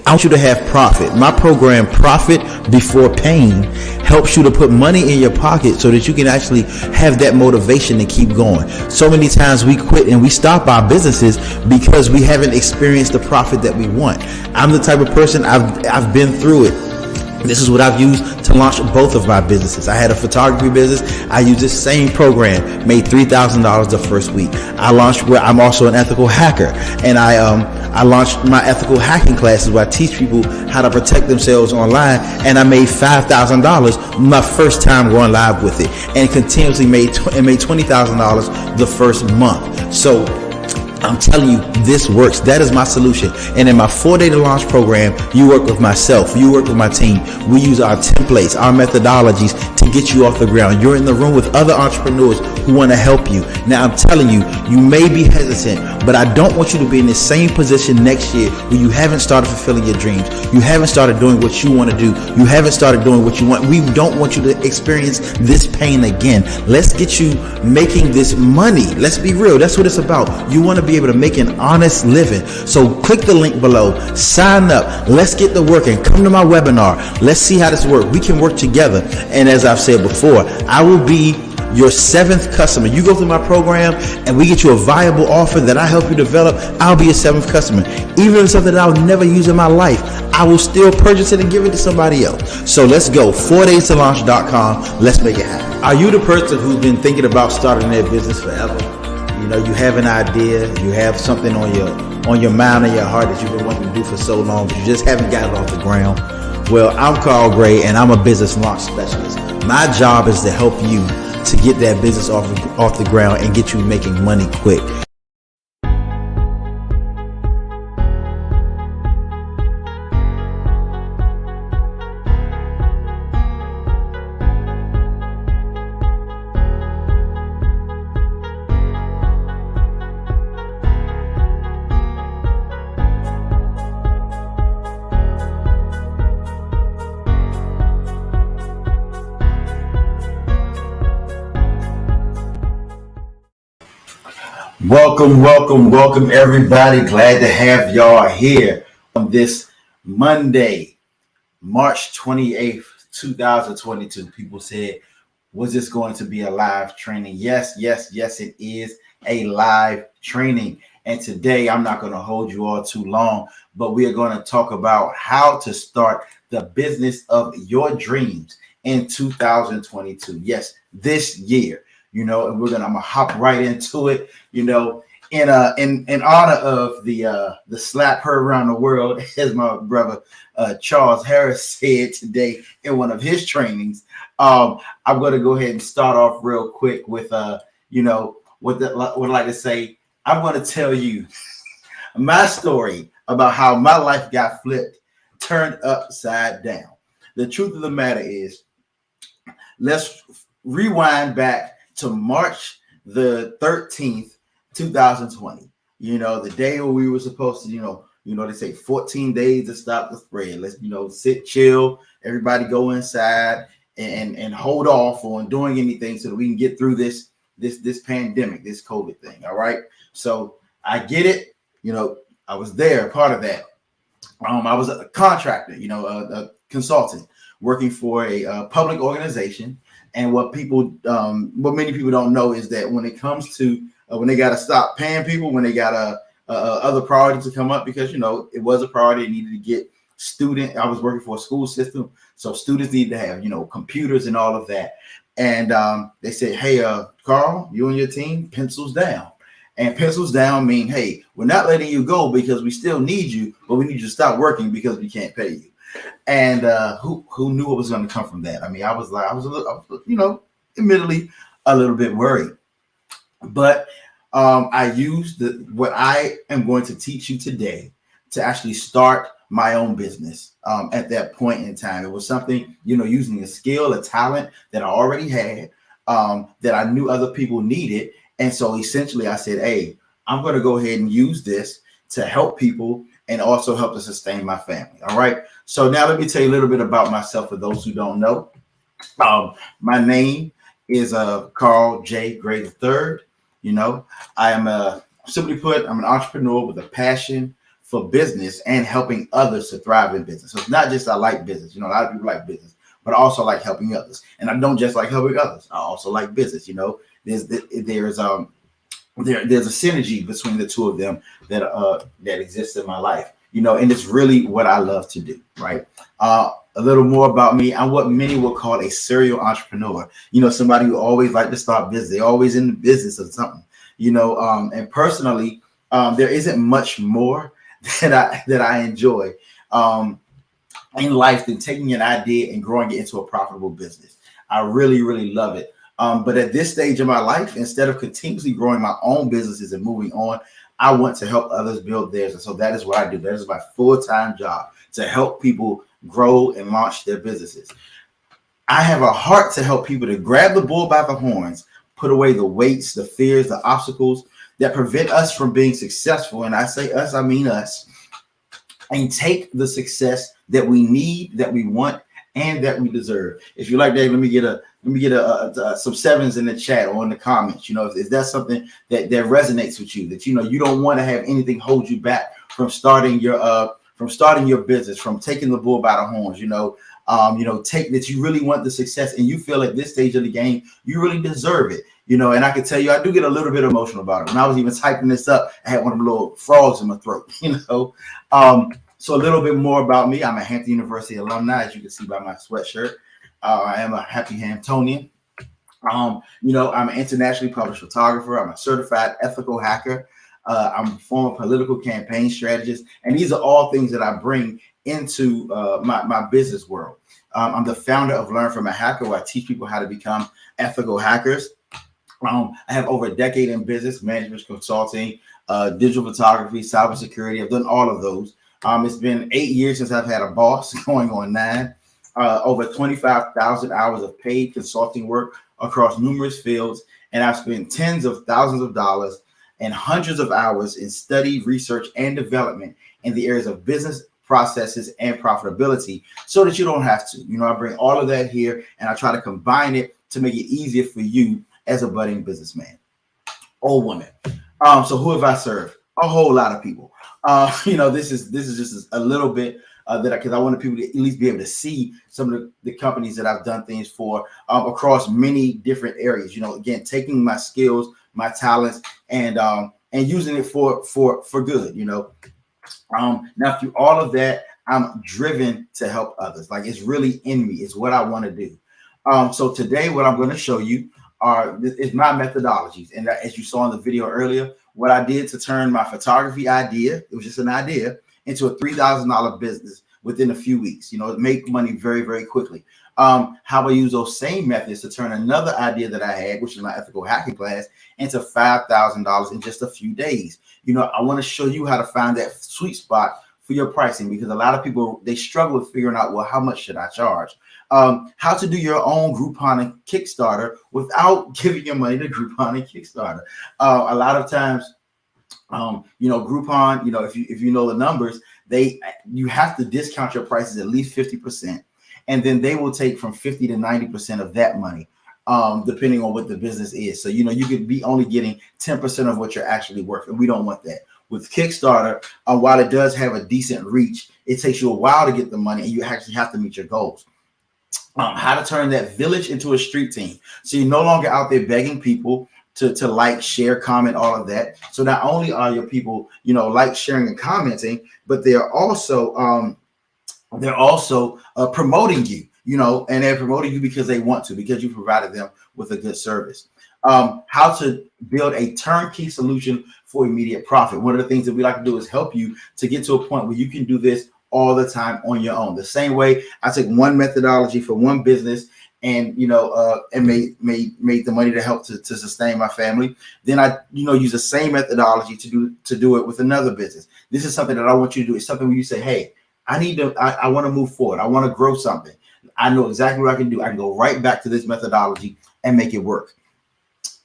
I want you to have profit. My program, Profit Before Pain, helps you to put money in your pocket so that you can actually have that motivation to keep going. So many times we quit and we stop our businesses because we haven't experienced the profit that we want. I'm the type of person, I've been through it. This is what I've used to launch both of my businesses. I had a photography business. I used this same program, made $3,000 the first week. I'm also an ethical hacker, and I launched my ethical hacking classes where I teach people how to protect themselves online, and I made $5,000 my first time going live with it, and continuously made $20,000 the first month. So I'm telling you, this works. That is my solution. And in my 4-day to launch program, you work with myself, you work with my team. We use our templates, our methodologies to get you off the ground. You're in the room with other entrepreneurs who want to help you. Now, I'm telling you, you may be hesitant, but I don't want you to be in the same position next year where you haven't started fulfilling your dreams. You haven't started doing what you want to do. You haven't started doing what you want. We don't want you to experience this pain again. Let's get you making this money. Let's be real. That's what it's about. You want to be able to make an honest living. So click the link below, sign up. Let's get to work and come to my webinar. Let's see how this works. We can work together. And as I've said before, I will be your 7th customer. You go through my program and we get you a viable offer that I help you develop. I'll be your 7th customer. Even if it's something that I'll never use in my life, I will still purchase it and give it to somebody else. So let's go. 4dayslaunch.com. Let's make it happen. Are you the person who's been thinking about starting their business forever? You know, you have an idea, you have something on your mind and your heart that you've been wanting to do for so long, but you just haven't got it off the ground. Well, I'm Carl Gray, and I'm a business launch specialist. My job is to help you to get that business off the ground and get you making money quick. Welcome everybody. Glad to have y'all here on this Monday, March 28th, 2022. People said, was this going to be a live training? Yes, it is a live training. And today I'm not going to hold you all too long, but we are going to talk about how to start the business of your dreams in 2022. Yes, this year. And I'm gonna hop right into it. In honor of the slap heard around the world, as my brother Charles Harris said today in one of his trainings. I'm gonna go ahead and start off real quick with what I like to say. I'm gonna tell you my story about how my life got flipped, turned upside down. The truth of the matter is, let's rewind back to March the 13th, 2020. The day where we were supposed to, they say 14 days to stop the spread. Let's, sit, chill, everybody go inside and hold off on doing anything so that we can get through this pandemic, this COVID thing. All right. So I get it. I was there, part of that. I was a contractor, a consultant working for a public organization. And what many people don't know is that when it comes to when they got to stop paying people, when they got other priorities to come up, because it was a priority, it needed to get I was working for a school system, so students need to have computers and all of that. And they said, hey, Carl, you and your team, pencils down. And pencils down mean, hey, we're not letting you go because we still need you, but we need you to stop working because we can't pay you. And who knew what was going to come from that? I mean, I was admittedly a little bit worried, but I used what I am going to teach you today to actually start my own business. At that point in time, it was something, using a skill, a talent that I already had, that I knew other people needed. And so essentially I said, hey, I'm going to go ahead and use this to help people and also help to sustain my family. All right. So now let me tell you a little bit about myself for those who don't know. My name is Carl J. Gray III. I am simply put, I'm an entrepreneur with a passion for business and helping others to thrive in business. So it's not just I like business. A lot of people like business, but I also like helping others. And I don't just like helping others. I also like business. There's a synergy between the two of them that exists in my life. And it's really what I love to do. Right. A little more about me. I'm what many will call a serial entrepreneur. Somebody who always like to start business. They're always in the business of something. And personally, there isn't much more that I enjoy in life than taking an idea and growing it into a profitable business. I really, really love it. But at this stage of my life, instead of continuously growing my own businesses and moving on, I want to help others build theirs. And so that is what I do. That is my full-time job, to help people grow and launch their businesses. I have a heart to help people to grab the bull by the horns, put away the weights, the fears, the obstacles that prevent us from being successful. And I say us, I mean us. And take the success that we need, that we want, and that we deserve. If you like, Dave, let me get some sevens in the chat or in the comments. If that's something that resonates with you, that you don't want to have anything hold you back from starting your business, from taking the bull by the horns. Take that you really want the success, and you feel at this stage of the game you really deserve it. And I can tell you, I do get a little bit emotional about it. When I was even typing this up, I had one of them little frogs in my throat. So a little bit more about me. I'm a Hampton University alumni, as you can see by my sweatshirt. I am a happy Hamptonian. I'm an internationally published photographer. I'm a certified ethical hacker. I'm a former political campaign strategist. And these are all things that I bring into my business world. I'm the founder of Learn From a Hacker, where I teach people how to become ethical hackers. I have over a decade in business, management consulting, digital photography, cybersecurity. I've done all of those. It's been 8 years since I've had a boss, going on 9. Over 25,000 hours of paid consulting work across numerous fields. And I've spent tens of thousands of dollars and hundreds of hours in study, research, and development in the areas of business processes and profitability, so that you don't have to. I bring all of that here, and I try to combine it to make it easier for you as a budding businessman or woman. So who have I served? A whole lot of people. This is just a little bit because I wanted people to at least be able to see some of the companies that I've done things for across many different areas. Again, taking my skills, my talents, and using it for good. Now through all of that, I'm driven to help others. Like, it's really in me. It's what I want to do. So today, what I'm going to show you is my methodologies. And as you saw in the video earlier, what I did to turn my photography idea, it was just an idea, into a $3,000 business within a few weeks. Make money very, very quickly. How I use those same methods to turn another idea that I had, which is my ethical hacking class, into $5,000 in just a few days. I want to show you how to find that sweet spot for your pricing, because a lot of people, they struggle with figuring out, well, how much should I charge? How to do your own Groupon and Kickstarter without giving your money to Groupon and Kickstarter. A lot of times, Groupon, if you know the numbers, you have to discount your prices at least 50%. And then they will take from 50 to 90% of that money, depending on what the business is. So, you could be only getting 10% of what you're actually worth. And we don't want that. With Kickstarter, while it does have a decent reach, it takes you a while to get the money, and you actually have to meet your goals. How to turn that village into a street team. So you're no longer out there begging people to like, share, comment, all of that. So not only are your people, like, sharing, and commenting, but they're also promoting you, and they're promoting you because they want to, because you provided them with a good service. How to build a turnkey solution for immediate profit. One of the things that we like to do is help you to get to a point where you can do this all the time on your own. The same way I take one methodology for one business and made the money to help to sustain my family. Then I use the same methodology to do it with another business. This is something that I want you to do. It's something where you say, hey, I want to move forward. I want to grow something. I know exactly what I can do. I can go right back to this methodology and make it work.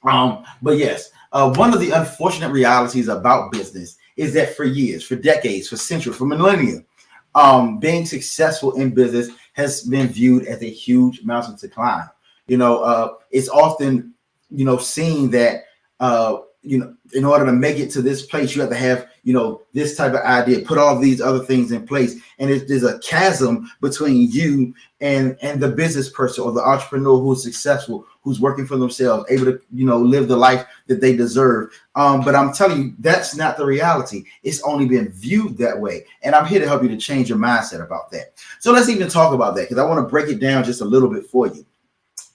But yes, one of the unfortunate realities about business is that for years, for decades, for centuries, for millennia, being successful in business has been viewed as a huge mountain to climb. It's often, seen that in order to make it to this place, you have to have, this type of idea, put all these other things in place. And there's a chasm between you and the business person or the entrepreneur who's successful, who's working for themselves, able to, live the life that they deserve. But I'm telling you, that's not the reality. It's only been viewed that way. And I'm here to help you to change your mindset about that. So let's even talk about that, because I want to break it down just a little bit for you.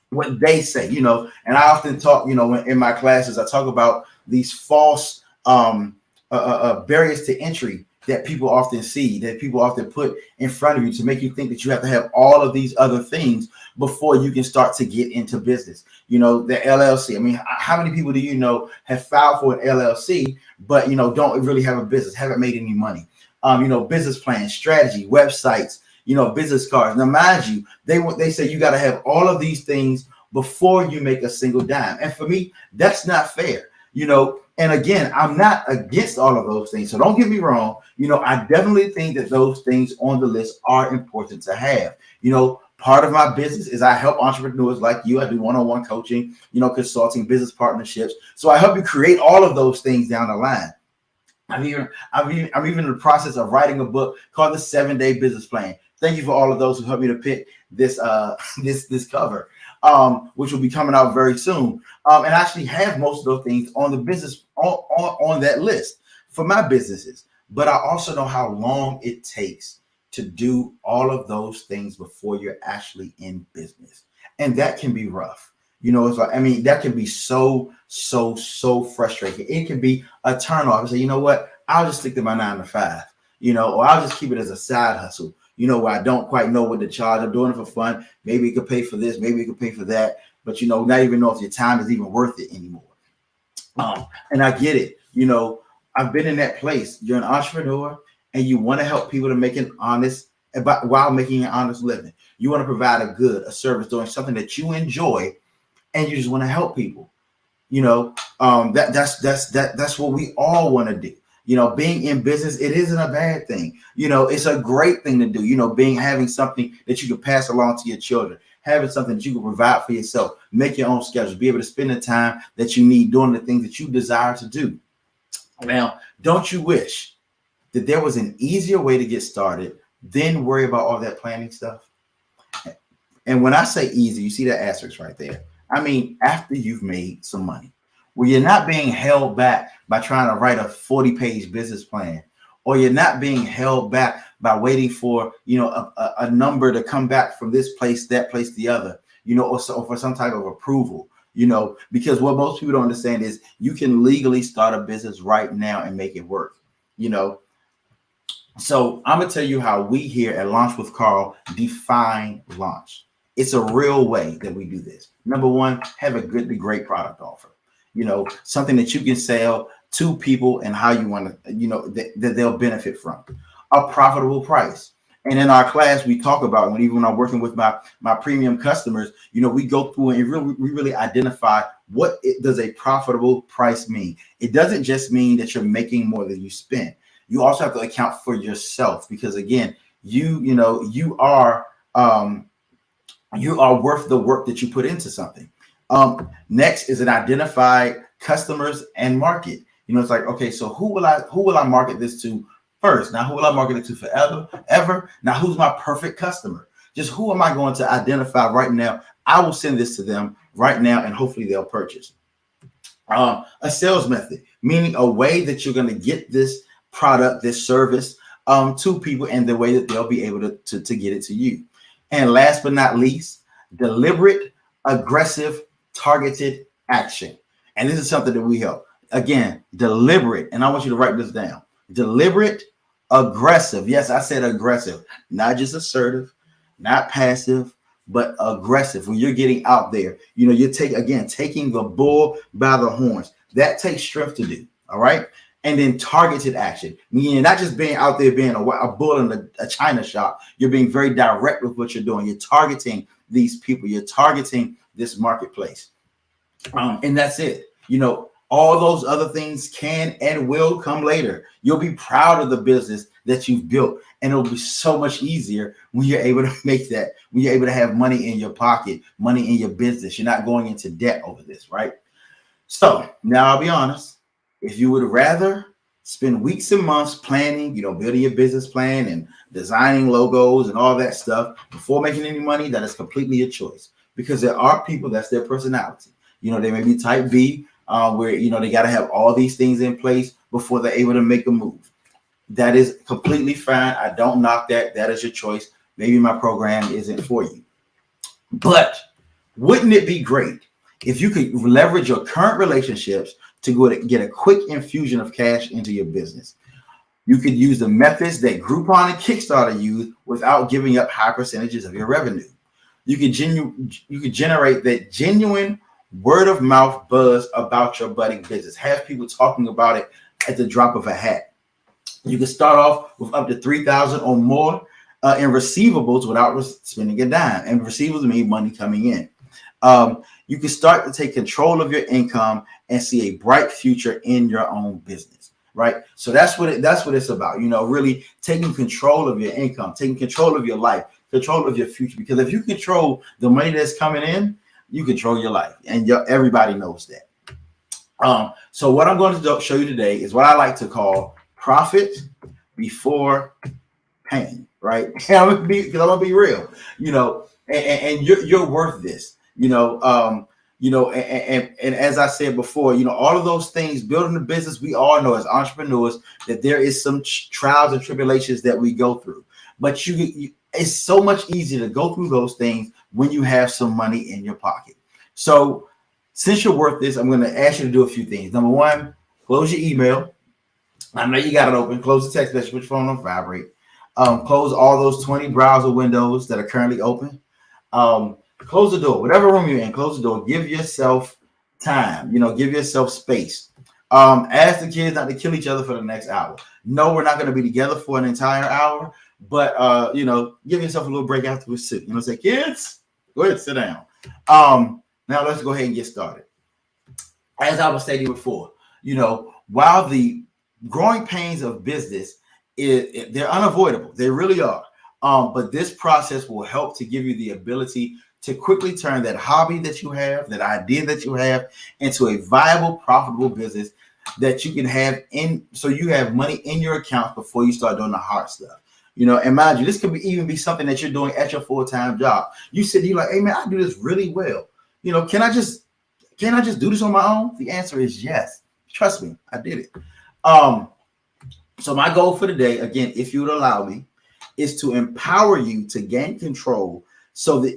What they say, and I often talk, in my classes, I talk about these false barriers to entry that people often see, that people often put in front of you to make you think that you have to have all of these other things before you can start to get into business. The LLC. I mean, how many people do you know have filed for an LLC, but, don't really have a business, haven't made any money? Business plans, strategy, websites, business cards. Now, mind you, they say you got to have all of these things before you make a single dime. And for me, that's not fair, And again, I'm not against all of those things. So don't get me wrong. I definitely think that those things on the list are important to have. Part of my business is I help entrepreneurs like you. I do one-on-one coaching, consulting, business partnerships. So I help you create all of those things down the line. I'm even in the process of writing a book called The 7-Day Business Plan. Thank you for all of those who helped me to pick this this cover, which will be coming out very soon. And I actually have most of those things on the business on that list for my businesses. But I also know how long it takes to do all of those things before you're actually in business, and that can be rough. It's like, that can be so frustrating. It can be a turn off. I say, you know what? I'll just stick to my 9 to 5, or I'll just keep it as a side hustle, where I don't quite know what to charge. I'm doing it for fun. Maybe it could pay for this. Maybe it could pay for that. But, not even know if your time is even worth it anymore. And I get it. I've been in that place. You're an entrepreneur and you want to help people to make while making an honest living. You want to provide a service, doing something that you enjoy, and you just want to help people. That's what we all want to do. Being in business, it isn't a bad thing. It's a great thing to do. Having something that you can pass along to your children, having something that you can provide for yourself, make your own schedule, be able to spend the time that you need doing the things that you desire to do. Now, don't you wish that there was an easier way to get started than worry about all that planning stuff? And when I say easy, you see that asterisk right there. After you've made some money, where you're not being held back by trying to write a 40-page business plan, or you're not being held back by waiting for, a number to come back from this place, that place, the other, or for some type of approval, because what most people don't understand is you can legally start a business right now and make it work, So I'm going to tell you how we here at Launch with Carl define launch. It's a real way that we do this. Number one, have a good to great product offer. Something that you can sell to people and how you want to, that they'll benefit from. A profitable price. And in our class, we talk about when I'm working with my premium customers, we go through and we really identify does a profitable price mean. It doesn't just mean that you're making more than you spend. You also have to account for yourself, because again, you are worth the work that you put into something. Next is an identified customers and market. It's like, okay, so who will I market this to first? Now, who will I market it to forever, ever? Now, who's my perfect customer? Just who am I going to identify right now? I will send this to them right now, and hopefully they'll purchase. A sales method, meaning a way that you're going to get this product, this service to people, and the way that they'll be able to get it to you. And last but not least, deliberate, aggressive, targeted action. And this is something that we help. Again, deliberate. And I want you to write this down. Deliberate, aggressive. Yes, I said aggressive, not just assertive, not passive, but aggressive. When you're getting out there, you're taking the bull by the horns. That takes strength to do. All right. And then targeted action, meaning not just being out there being a bull in a china shop. You're being very direct with what you're doing. You're targeting these people. You're targeting this marketplace. And that's it. All those other things can and will come later. You'll be proud of the business that you've built, and it'll be so much easier when you're able to make that, when you're able to have money in your pocket, money in your business. You're not going into debt over this, right? So now I'll be honest. If you would rather spend weeks and months planning, building your business plan and designing logos and all that stuff before making any money, that is completely a choice. Because there are people, that's their personality. They may be type B, where, they got to have all these things in place before they're able to make a move. That is completely fine. I don't knock that. That is your choice. Maybe my program isn't for you. But wouldn't it be great if you could leverage your current relationships to go to get a quick infusion of cash into your business? You could use the methods that Groupon and Kickstarter use without giving up high percentages of your revenue. You could generate that genuine word of mouth buzz about your budding business. Have people talking about it at the drop of a hat. You can start off with up to $3,000 or more in receivables without spending a dime. And receivables mean money coming in. You can start to take control of your income and see a bright future in your own business, right? So that's what it's about. Really taking control of your income, taking control of your life, control of your future. Because if you control the money that's coming in, you control your life, and everybody knows that. So what I'm going to show you today is what I like to call profit before pain, right? Because I'm gonna be real, and you're worth this, and as I said before, all of those things, building a business, we all know as entrepreneurs that there is some trials and tribulations that we go through, but it's so much easier to go through those things when you have some money in your pocket. So since you're worth this, I'm going to ask you to do a few things. Number one, close your email. I know you got it open. Close the text message, put your phone on vibrate. Close all those 20 browser windows that are currently open. Close the door. Whatever room you're in, close the door. Give yourself time. Give yourself space. Ask the kids not to kill each other for the next hour. No, we're not going to be together for an entire hour, but give yourself a little break afterwards. Sit. Say, kids, go ahead, sit down. Now let's go ahead and get started. As I was stating before, while the growing pains of business, they're unavoidable. They really are. But this process will help to give you the ability to quickly turn that hobby that you have, that idea that you have, into a viable, profitable business that you can have so you have money in your account before you start doing the hard stuff. And mind you, this could even be something that you're doing at your full-time job. You sit here like, hey man, I do this really well. Can I just do this on my own? The answer is yes. Trust me, I did it. So my goal for today, again, if you would allow me, is to empower you to gain control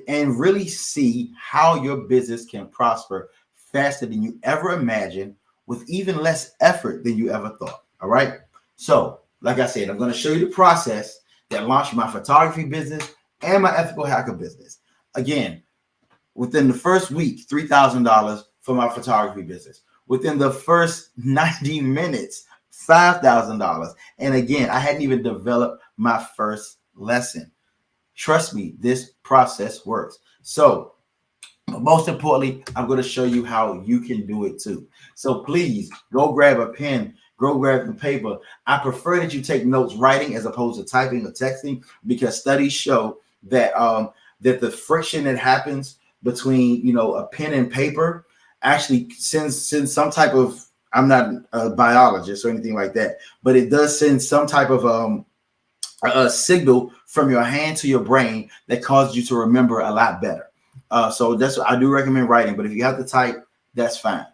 and really see how your business can prosper faster than you ever imagined with even less effort than you ever thought. All right. So like I said, I'm going to show you the process that launched my photography business and my ethical hacker business. Again, within the first week, $3,000 for my photography business. Within the first 90 minutes, $5,000. And again, I hadn't even developed my first lesson. Trust me, this process works. So most importantly, I'm going to show you how you can do it too. So please go grab a pen, go grab the paper. I prefer that you take notes writing as opposed to typing or texting, because studies show that that the friction that happens between a pen and paper actually sends some type of, I'm not a biologist or anything like that, but it does send some type of a signal from your hand to your brain that causes you to remember a lot better. So that's what I do recommend writing, but if you have to type, that's fine.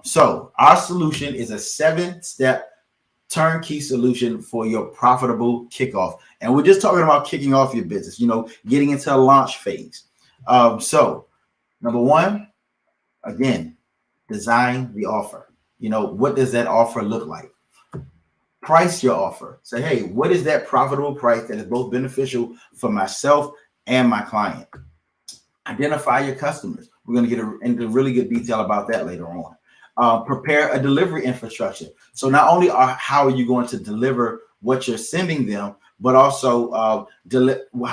So our solution is a 7-step turnkey solution for your profitable kickoff. And we're just talking about kicking off your business, getting into a launch phase. So number one, again, design the offer. What does that offer look like? Price your offer. Say, hey, what is that profitable price that is both beneficial for myself and my client? Identify your customers. We're going to get into really good detail about that later on. Prepare a delivery infrastructure. So not only how are you going to deliver what you're sending them, but also how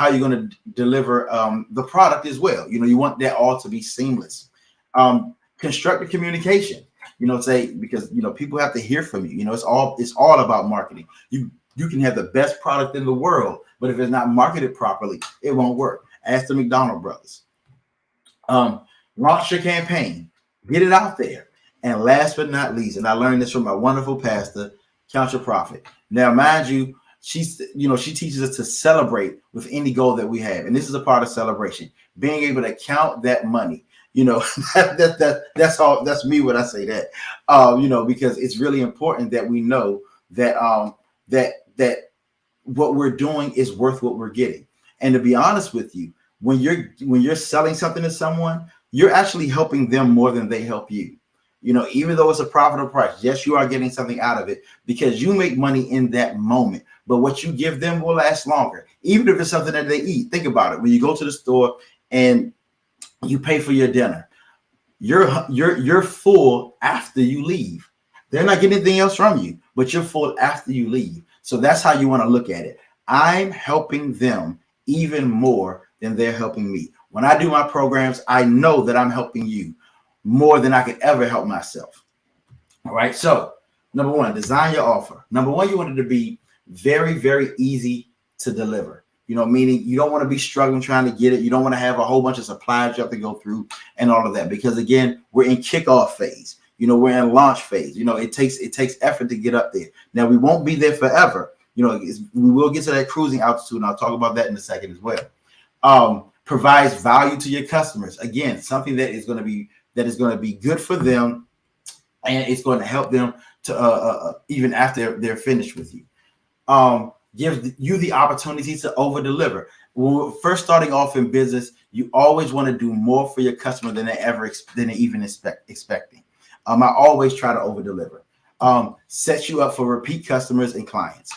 you're going to deliver the product as well. You want that all to be seamless. Constructive communication. Because people have to hear from you. It's all about marketing. You can have the best product in the world, but if it's not marketed properly, it won't work. Ask the McDonald brothers. Launch your campaign, get it out there, And last but not least, and I learned this from my wonderful pastor, count your profit. Now, mind you, she teaches us to celebrate with any goal that we have. And this is a part of celebration, being able to count that money. That's me when I say that, because it's really important that we know that that what we're doing is worth what we're getting. And to be honest with you, when you're selling something to someone, you're actually helping them more than they help you. Even though it's a profitable price, yes, you are getting something out of it because you make money in that moment. But what you give them will last longer, even if it's something that they eat. Think about it. When you go to the store and you pay for your dinner, you're full after you leave. They're not getting anything else from you, but you're full after you leave. So that's how you want to look at it. I'm helping them even more than they're helping me. When I do my programs, I know that I'm helping you more than I could ever help myself. All right. So number one, design your offer. Number one, you want it to be very, very easy to deliver. Meaning you don't want to be struggling trying to get it. You don't want to have a whole bunch of suppliers you have to go through and all of that, because again, we're in kickoff phase. We're in launch phase. It takes effort to get up there. Now we won't be there forever. We will get to that cruising altitude, and I'll talk about that in a second as well. Provides value to your customers. Again, something that is going to be good for them, and it's going to help them to even after they're finished with you. Give you the opportunity to over deliver. When we're first starting off in business, you always want to do more for your customer than they even expecting. I always try to over deliver. Set you up for repeat customers and clients.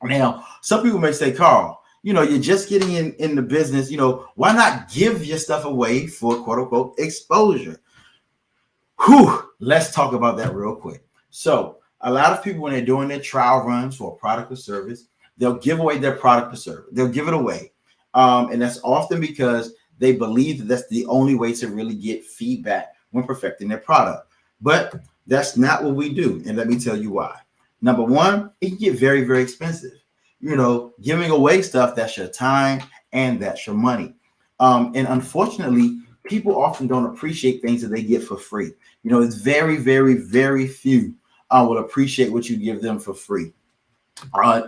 Now, some people may say, Carl, you're just getting in the business. Why not give your stuff away for quote unquote exposure? Let's talk about that real quick. So a lot of people, when they're doing their trial runs for a product or service, they'll give away their product or service. They'll give it away. And that's often because they believe that that's the only way to really get feedback when perfecting their product. But that's not what we do. And let me tell you why. Number one, it can get very, very expensive. Giving away stuff, that's your time and that's your money. And unfortunately, people often don't appreciate things that they get for free. It's very, very, very few will appreciate what you give them for free.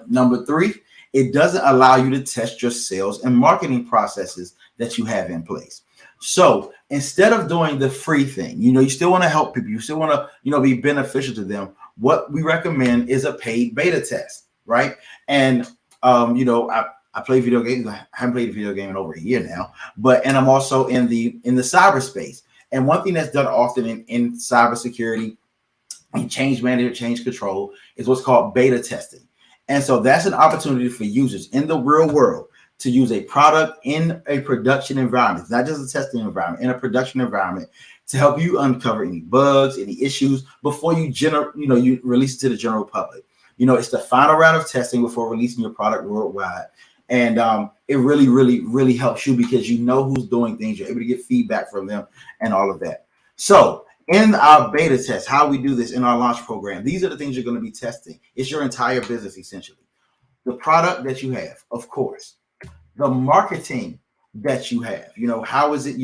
Number three, it doesn't allow you to test your sales and marketing processes that you have in place. So instead of doing the free thing, you still want to help people. You still want to, be beneficial to them. What we recommend is a paid beta test, right? And, I play video games. I haven't played a video game in over a year now, and I'm also in the cyberspace. And one thing that's done often in cybersecurity and change management, change control is what's called beta testing. And so that's an opportunity for users in the real world to use a product in a production environment. It's not just a testing environment, in a production environment, to help you uncover any bugs, any issues before you you release it to the general public. It's the final round of testing before releasing your product worldwide. And it really, really, really helps you because you know who's doing things. You're able to get feedback from them and all of that. So in our beta test, how we do this in our launch program, these are the things you're going to be testing. It's your entire business, essentially. The product that you have, of course. The marketing that you have. How is it,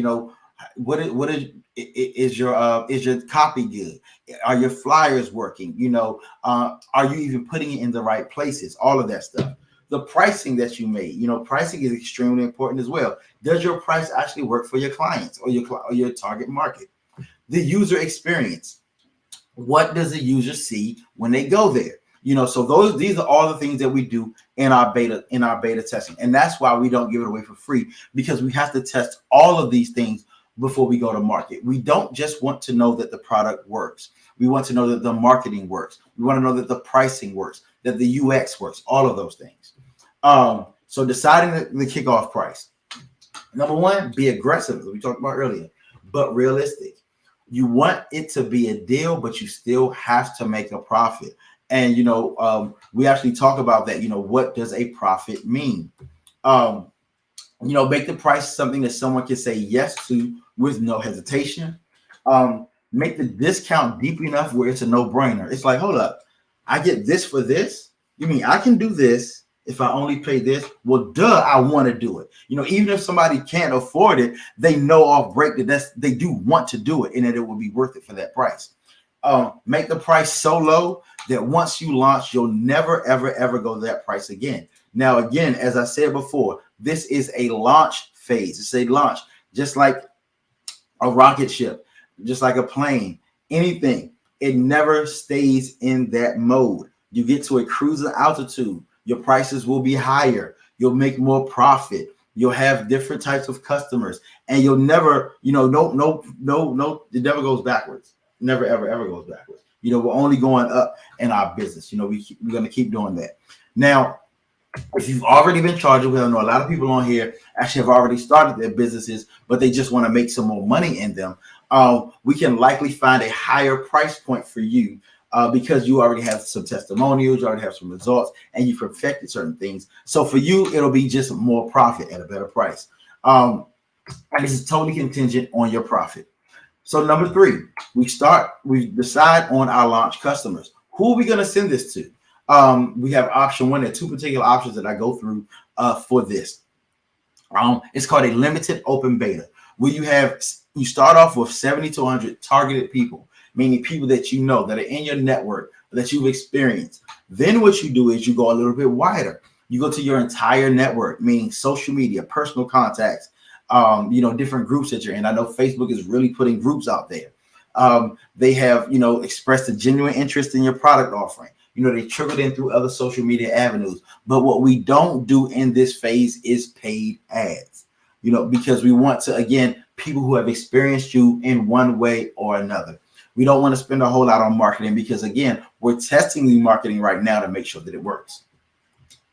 what is your copy good? Are your flyers working? Are you even putting it in the right places? All of that stuff. The pricing that you made, pricing is extremely important as well. Does your price actually work for your clients or your target market? The user experience. What does the user see when they go there? So these are all the things that we do in our beta testing. And that's why we don't give it away for free, because we have to test all of these things before we go to market. We don't just want to know that the product works. We want to know that the marketing works. We want to know that the pricing works, that the UX works, all of those things. So deciding the kickoff price. Number one, be aggressive, as we talked about earlier, but realistic. You want it to be a deal, but you still have to make a profit. And, we actually talk about that. What does a profit mean? Make the price something that someone can say yes to with no hesitation. Make the discount deep enough where it's a no-brainer. It's like, hold up, I get this for this? You mean I can do this If I only pay this, well, duh, I want to do it. Even if somebody can't afford it, they know off break that they do want to do it and that it will be worth it for that price. Make the price so low that once you launch, you'll never, ever, ever go to that price again. Now, again, as I said before, this is a launch phase. It's a launch, just like a rocket ship, just like a plane, anything. It never stays in that mode. You get to a cruising altitude, your prices will be higher. You'll make more profit. You'll have different types of customers, and you'll never, it never goes backwards. Never, ever, ever goes backwards. We're only going up in our business. We're going to keep doing that. Now, if you've already been charging, we know a lot of people on here actually have already started their businesses, but they just want to make some more money in them. We can likely find a higher price point for you because you already have some testimonials, you already have some results, and you've perfected certain things. So for you, it'll be just more profit at a better price. And this is totally contingent on your profit. So number 3, we decide on our launch customers. Who are we going to send this to? We have option 1. There are 2 particular options that I go through for this. It's called a limited open beta, where you start off with 70 to 100 targeted people, meaning people that that are in your network, that you've experienced. Then what you do is you go a little bit wider. You go to your entire network, meaning social media, personal contacts, different groups that you're in. I know Facebook is really putting groups out there. They have, expressed a genuine interest in your product offering. They trickled in through other social media avenues. But what we don't do in this phase is paid ads, because we want to, again, people who have experienced you in one way or another. We don't want to spend a whole lot on marketing because, again, we're testing the marketing right now to make sure that it works.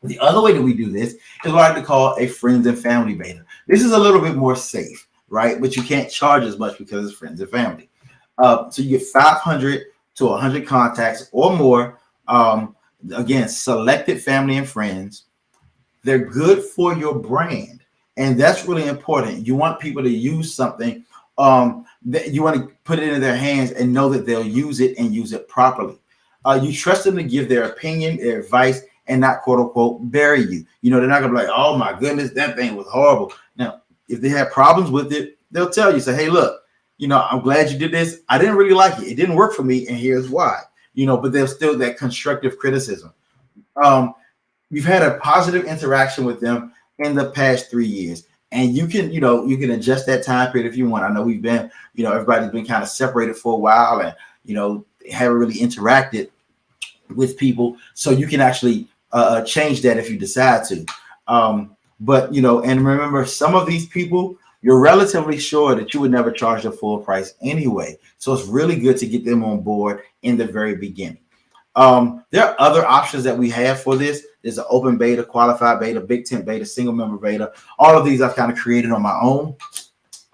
The other way that we do this is what I like to call a friends and family beta. This is a little bit more safe, right? But you can't charge as much because it's friends and family. So you get 500 to 100 contacts or more. Again, selected family and friends. They're good for your brand. And that's really important. You want people to use something that you want to put it in their hands and know that they'll use it and use it properly. You trust them to give their opinion, their advice, and not quote unquote bury you. They're not gonna be like, oh my goodness, that thing was horrible. Now, if they have problems with it, they'll tell you, say, hey, look, I'm glad you did this. I didn't really like it. It didn't work for me, and here's why. But there's still that constructive criticism. You've had a positive interaction with them in the past 3 years. And you can adjust that time period if you want. I know we've been, everybody's been kind of separated for a while and, haven't really interacted with people. So you can actually change that if you decide to. But, and remember, some of these people, you're relatively sure that you would never charge the full price anyway. So it's really good to get them on board in the very beginning. There are other options that we have for this. There's an open beta, qualified beta, big tent beta, single member beta. All of these I've kind of created on my own.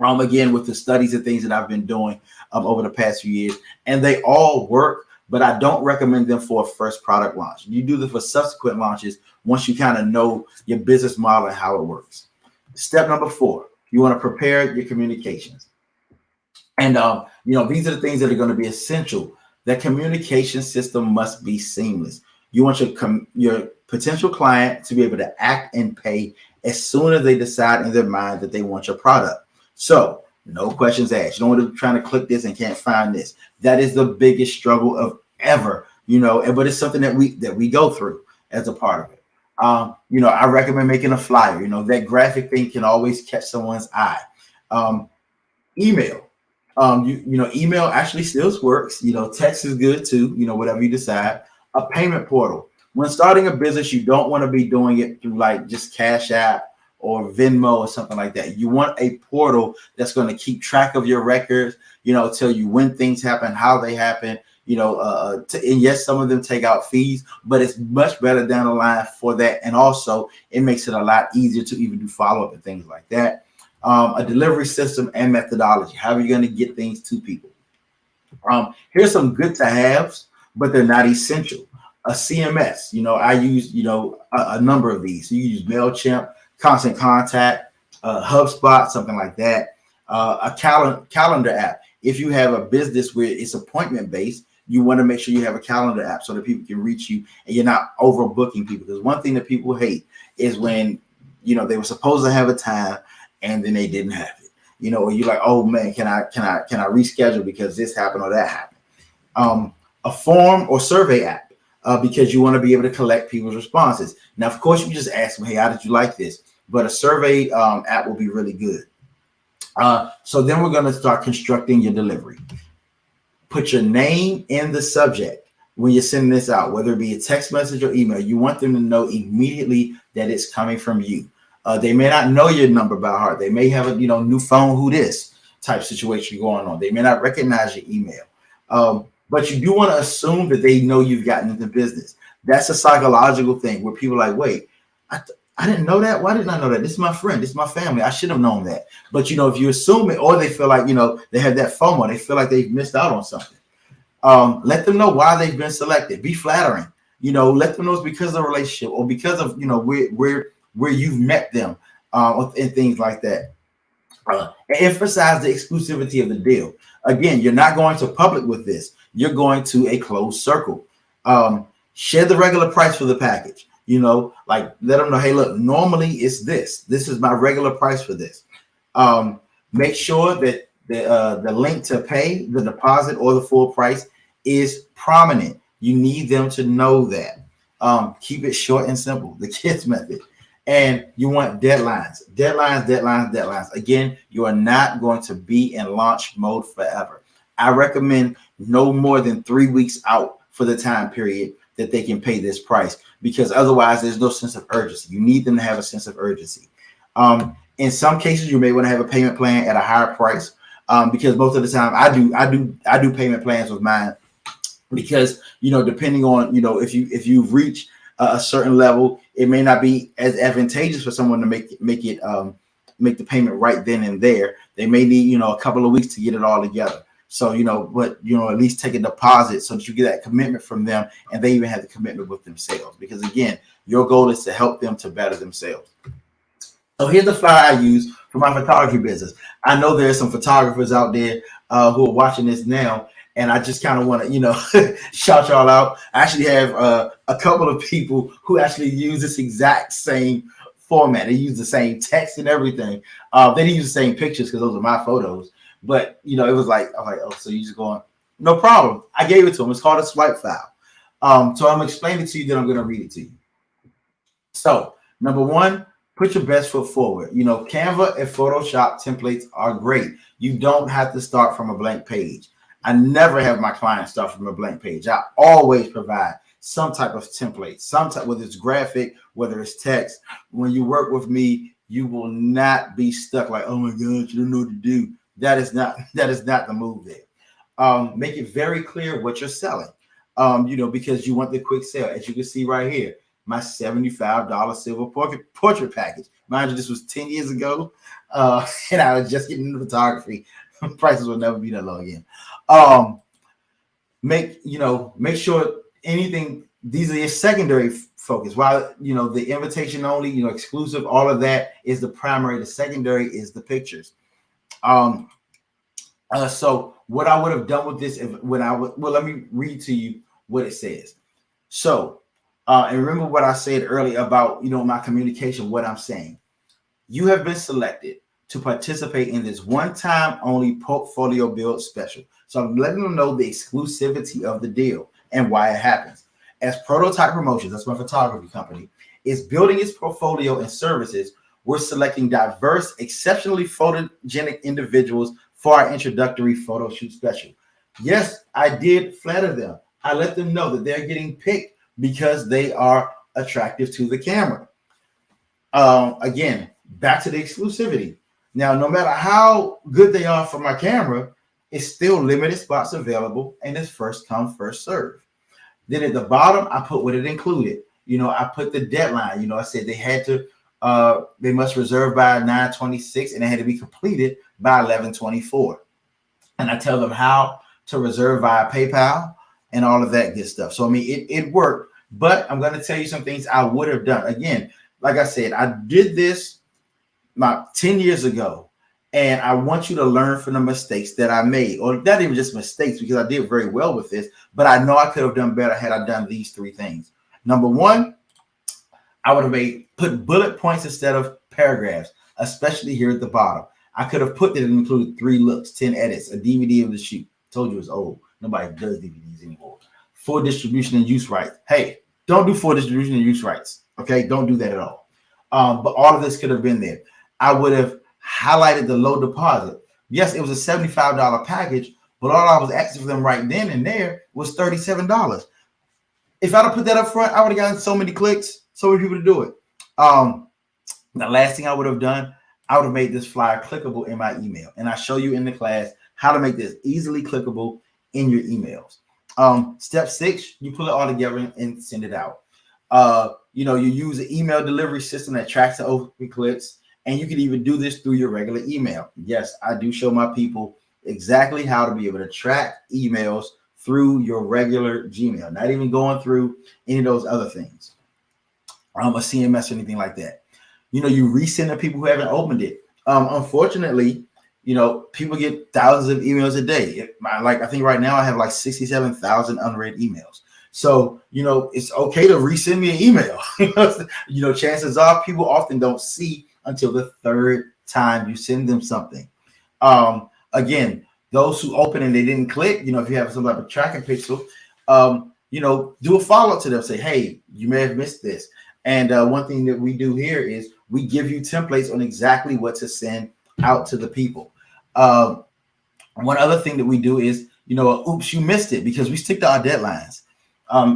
Again, with the studies and things that I've been doing over the past few years, and they all work, but I don't recommend them for a first product launch. You do them for subsequent launches once you kind of know your business model and how it works. Step number 4, you want to prepare your communications. And, these are the things that are going to be essential. That communication system must be seamless. You want your potential client to be able to act and pay as soon as they decide in their mind that they want your product. So no questions asked. You don't want to trying to click this and can't find this. That is the biggest struggle of ever, but it's something that we go through as a part of it. I recommend making a flyer. That graphic thing can always catch someone's eye. Email. Email actually still works. Text is good too, whatever you decide. A payment portal. When starting a business, you don't want to be doing it through like just Cash App or Venmo or something like that. You want a portal that's going to keep track of your records, tell you when things happen, how they happen, and yes, some of them take out fees, but it's much better down the line for that. And also it makes it a lot easier to even do follow-up and things like that. A delivery system and methodology. How are you going to get things to people? Here's some good to haves, but they're not essential. A CMS, I use, a number of these. So you use MailChimp, Constant Contact, HubSpot, something like that. A calendar app. If you have a business where it's appointment based, you want to make sure you have a calendar app so that people can reach you and you're not overbooking people. Because one thing that people hate is when, they were supposed to have a time and then they didn't have it. Or you're like, oh man, can I reschedule because this happened or that happened? A form or survey app, because you want to be able to collect people's responses. Now, of course, you just ask them, hey, how did you like this? But a survey app will be really good. So then we're going to start constructing your delivery. Put your name in the subject when you're sending this out, whether it be a text message or email. You want them to know immediately that it's coming from you. They may not know your number by heart. They may have a new phone, who this type situation going on. They may not recognize your email. But you do want to assume that they know you've gotten into business. That's a psychological thing where people are like, wait, I didn't know that. Why didn't I know that? This is my friend. This is my family. I should have known that. But, if you assume it, or they feel like, they have that FOMO, they feel like they've missed out on something. Let them know why they've been selected. Be flattering. Let them know it's because of the relationship or because of, where you've met them and things like that. Emphasize the exclusivity of the deal. Again, you're not going to public with this. You're going to a closed circle. Share the regular price for the package. Like let them know, hey, look, normally it's this. This is my regular price for this. Make sure that the link to pay the deposit or the full price is prominent. You need them to know that. Keep it short and simple, the kids method. And you want deadlines. Again, you are not going to be in launch mode forever. I recommend no more than 3 weeks out for the time period that they can pay this price, because otherwise there's no sense of urgency. You need them to have a sense of urgency. In some cases, you may want to have a payment plan at a higher price, because most of the time I do payment plans with mine, because depending on if you've reached a certain level, it may not be as advantageous for someone to make the payment right then and there. They may need a couple of weeks to get it all together. So but at least take a deposit so that you get that commitment from them, and they even have the commitment with themselves, because again, your goal is to help them to better themselves. So here's the flyer I use for my photography business. I know there are some photographers out there who are watching this now, and I just kind of want to, shout y'all out. I actually have a couple of people who actually use this exact same format. They use the same text and everything. They didn't use the same pictures because those are my photos. But, it was like, I'm like, oh, so you just going, no problem. I gave it to them. It's called a swipe file. So I'm explaining it to you, then I'm going to read it to you. So number one, put your best foot forward. Canva and Photoshop templates are great. You don't have to start from a blank page. I never have my clients start from a blank page. I always provide some type of template, whether it's graphic, whether it's text. When you work with me, you will not be stuck like, oh my gosh, you don't know what to do. That is not the move there. Make it very clear what you're selling, because you want the quick sale. As you can see right here, my $75 silver portrait package. Mind you, this was 10 years ago, and I was just getting into photography. Prices will never be that low again. Make sure anything. These are your secondary focus. While the invitation only, exclusive, all of that is the primary. The secondary is the pictures. So what I would have done with this let me read to you what it says. So, and remember what I said earlier about, my communication, what I'm saying. You have been selected to participate in this one-time only portfolio build special. So I'm letting them know the exclusivity of the deal and why it happens. As Prototype Promotions, that's my photography company, is building its portfolio and services, we're selecting diverse, exceptionally photogenic individuals for our introductory photo shoot special. Yes, I did flatter them. I let them know that they're getting picked because they are attractive to the camera. Again, back to the exclusivity. Now, no matter how good they are for my camera, it's still limited spots available, and it's first come, first serve. Then at the bottom, I put what it included. I put the deadline. I said they must reserve by 9/26, and it had to be completed by 11/24. And I tell them how to reserve via PayPal and all of that good stuff. So, it worked, but I'm going to tell you some things I would have done. Again, like I said, I did this about 10 years ago, And I want you to learn from the mistakes that I made, or not even just mistakes, because I did very well with this, but I know I could have done better had I done these 3 things. Number 1, I would have put bullet points instead of paragraphs, especially here at the bottom. I could have put that it included 3 looks, 10 edits, a DVD of the shoot. Told you it's old. Nobody does DVDs anymore. Full distribution and use rights. Hey, don't do full distribution and use rights. Okay, don't do that at all. But all of this could have been there. I would have highlighted the low deposit. Yes, it was a $75 package, but all I was asking for them right then and there was $37. If I'd have put that up front, I would have gotten so many clicks, so many people to do it. The last thing I would have done, I would have made this flyer clickable in my email. And I show you in the class how to make this easily clickable in your emails. Step 6, you pull it all together and send it out. You use an email delivery system that tracks the open clicks, and you can even do this through your regular email. Yes, I do show my people exactly how to be able to track emails through your regular Gmail, not even going through any of those other things, a CMS or anything like that. You resend to people who haven't opened it. Unfortunately, people get thousands of emails a day. I think right now I have like 67,000 unread emails. So, it's okay to resend me an email. Chances are people often don't see until the 3rd time you send them something. Again, those who open and they didn't click, if you have some type of tracking pixel, do a follow-up to them. Say, hey, you may have missed this. And one thing that we do here is we give you templates on exactly what to send out to the people. One other thing that we do is, oops, you missed it, because we stick to our deadlines.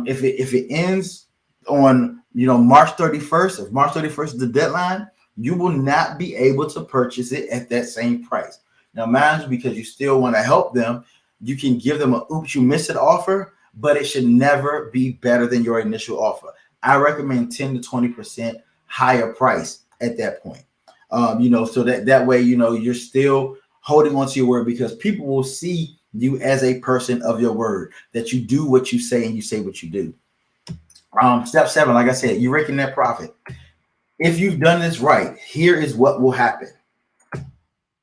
If it ends on, March 31st, if March 31st is the deadline, you will not be able to purchase it at that same price. Now, mind you, because you still want to help them, you can give them a oops, you missed it offer, but it should never be better than your initial offer. I recommend 10 to 20% higher price at that point. So that way, you're still holding on to your word, because people will see you as a person of your word, that you do what you say and you say what you do. Step 7, like I said, you're raking net profit. If you've done this right, here is what will happen.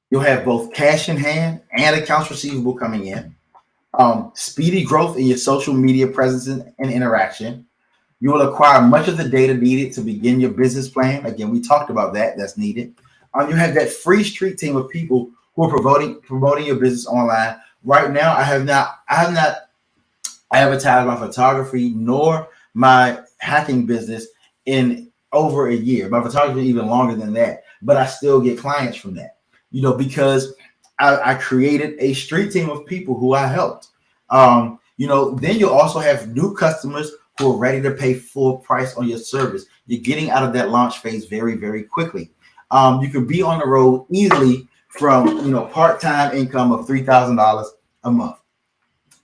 You'll have both cash in hand and accounts receivable coming in. Speedy growth in your social media presence and interaction. You will acquire much of the data needed to begin your business plan. Again, we talked about that. That's needed. You have that free street team of people who are promoting your business online. Right now, I have not advertised my photography nor my hacking business in over a year. My photography even longer than that, but I still get clients from that. Because I created a street team of people who I helped. Then you'll also have new customers who are ready to pay full price on your service. You're getting out of that launch phase very, very quickly. You can be on the road easily from, part-time income of $3,000 a month.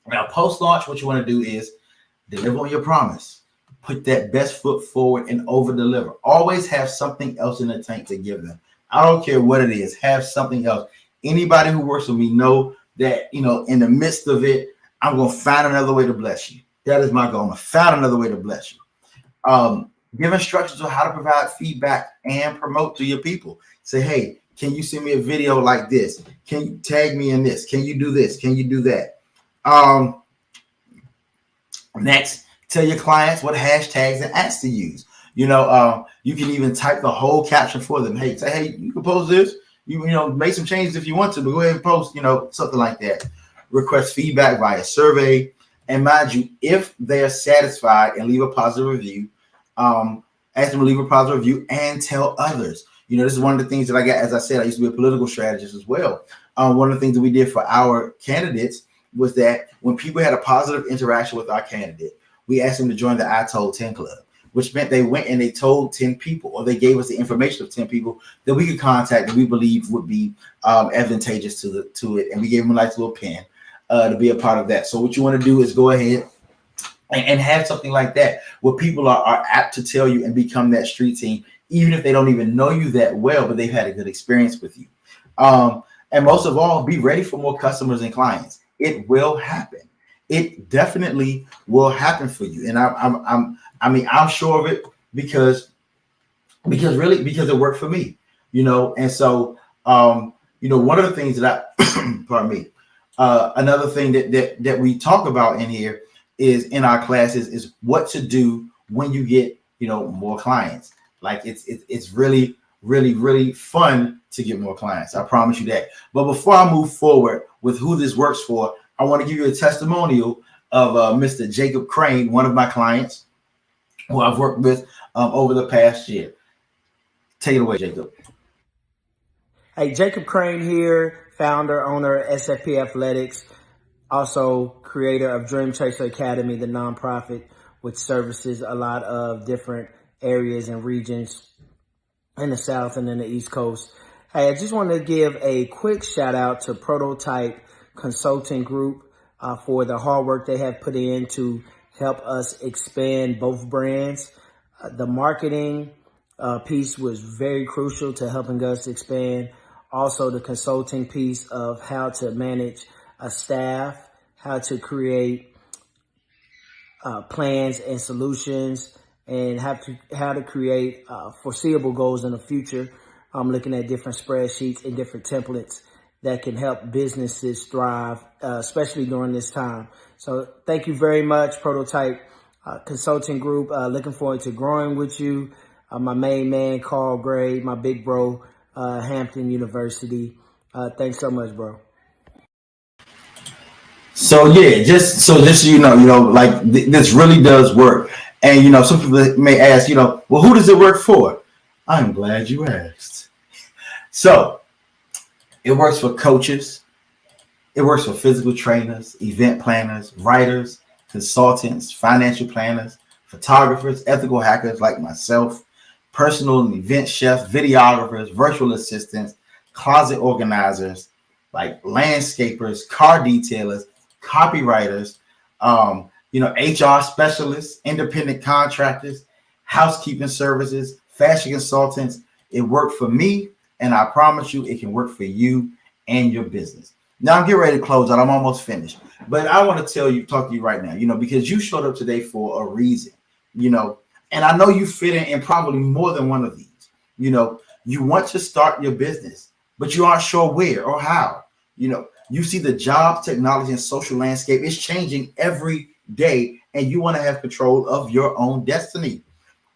Now, post-launch, what you want to do is deliver on your promise. Put that best foot forward and over-deliver. Always have something else in the tank to give them. I don't care what it is. Have something else. Anybody who works with me know that, in the midst of it, I'm going to find another way to bless you. That is my goal. I'm going to find another way to bless you. Give instructions on how to provide feedback and promote to your people. Say, hey, can you send me a video like this? Can you tag me in this? Can you do this? Can you do that? Next, tell your clients what hashtags and ads to use. You can even type the whole caption for them. Hey, say, hey, you can post this. You make some changes if you want to, but go ahead and post, something like that. Request feedback via survey. And mind you, if they are satisfied, and leave a positive review, ask them to leave a positive review and tell others. This is one of the things that I got. As I said, I used to be a political strategist as well. One of the things that we did for our candidates was that when people had a positive interaction with our candidate, we asked them to join the I Told 10 Club, which meant they went and they told 10 people, or they gave us the information of 10 people that we could contact that we believe would be advantageous to it. And we gave them a nice little pen to be a part of that. So what you want to do is go ahead and have something like that where people are apt to tell you and become that street team, even if they don't even know you that well, but they've had a good experience with you. And most of all, be ready for more customers and clients. It will happen. It definitely will happen for you. And I'm sure of it because it worked for me, and so, one of the things that pardon me, another thing that we talk about in here is in our classes is what to do when you get, more clients. Like it's really, really, really fun to get more clients. I promise you that. But before I move forward with who this works for, I want to give you a testimonial of Mr. Jacob Crane, one of my clients who I've worked with over the past year. Take it away, Jacob. Hey, Jacob Crane here, founder, owner of SFP Athletics, also creator of Dream Chaser Academy, the nonprofit, which services a lot of different areas and regions in the South and in the East Coast. Hey, I just want to give a quick shout out to Prototype Consulting Group for the hard work they have put in to help us expand both brands. The marketing piece was very crucial to helping us expand. Also, the consulting piece of how to manage a staff, how to create plans and solutions, and how to create foreseeable goals in the future. I'm looking at different spreadsheets and different templates that can help businesses thrive, especially during this time. So thank you very much, Prototype Consulting Group. Looking forward to growing with you. My main man, Carl Gray, my big bro, Hampton University. Thanks so much, bro. So yeah, just so like this really does work. And some people may ask, well, who does it work for? I'm glad you asked. So it works for coaches. It works for physical trainers, event planners, writers, consultants, financial planners, photographers, ethical hackers like myself, personal and event chefs, videographers, virtual assistants, closet organizers, like landscapers, car detailers, copywriters, HR specialists, independent contractors, housekeeping services, fashion consultants. It worked for me, and I promise you it can work for you and your business. Now I'm getting ready to close out. I'm almost finished. But I want to talk to you right now, because you showed up today for a reason, and I know you fit in probably more than one of these. You want to start your business, but you aren't sure where or how. You see the job, technology, and social landscape is changing every day, and you want to have control of your own destiny.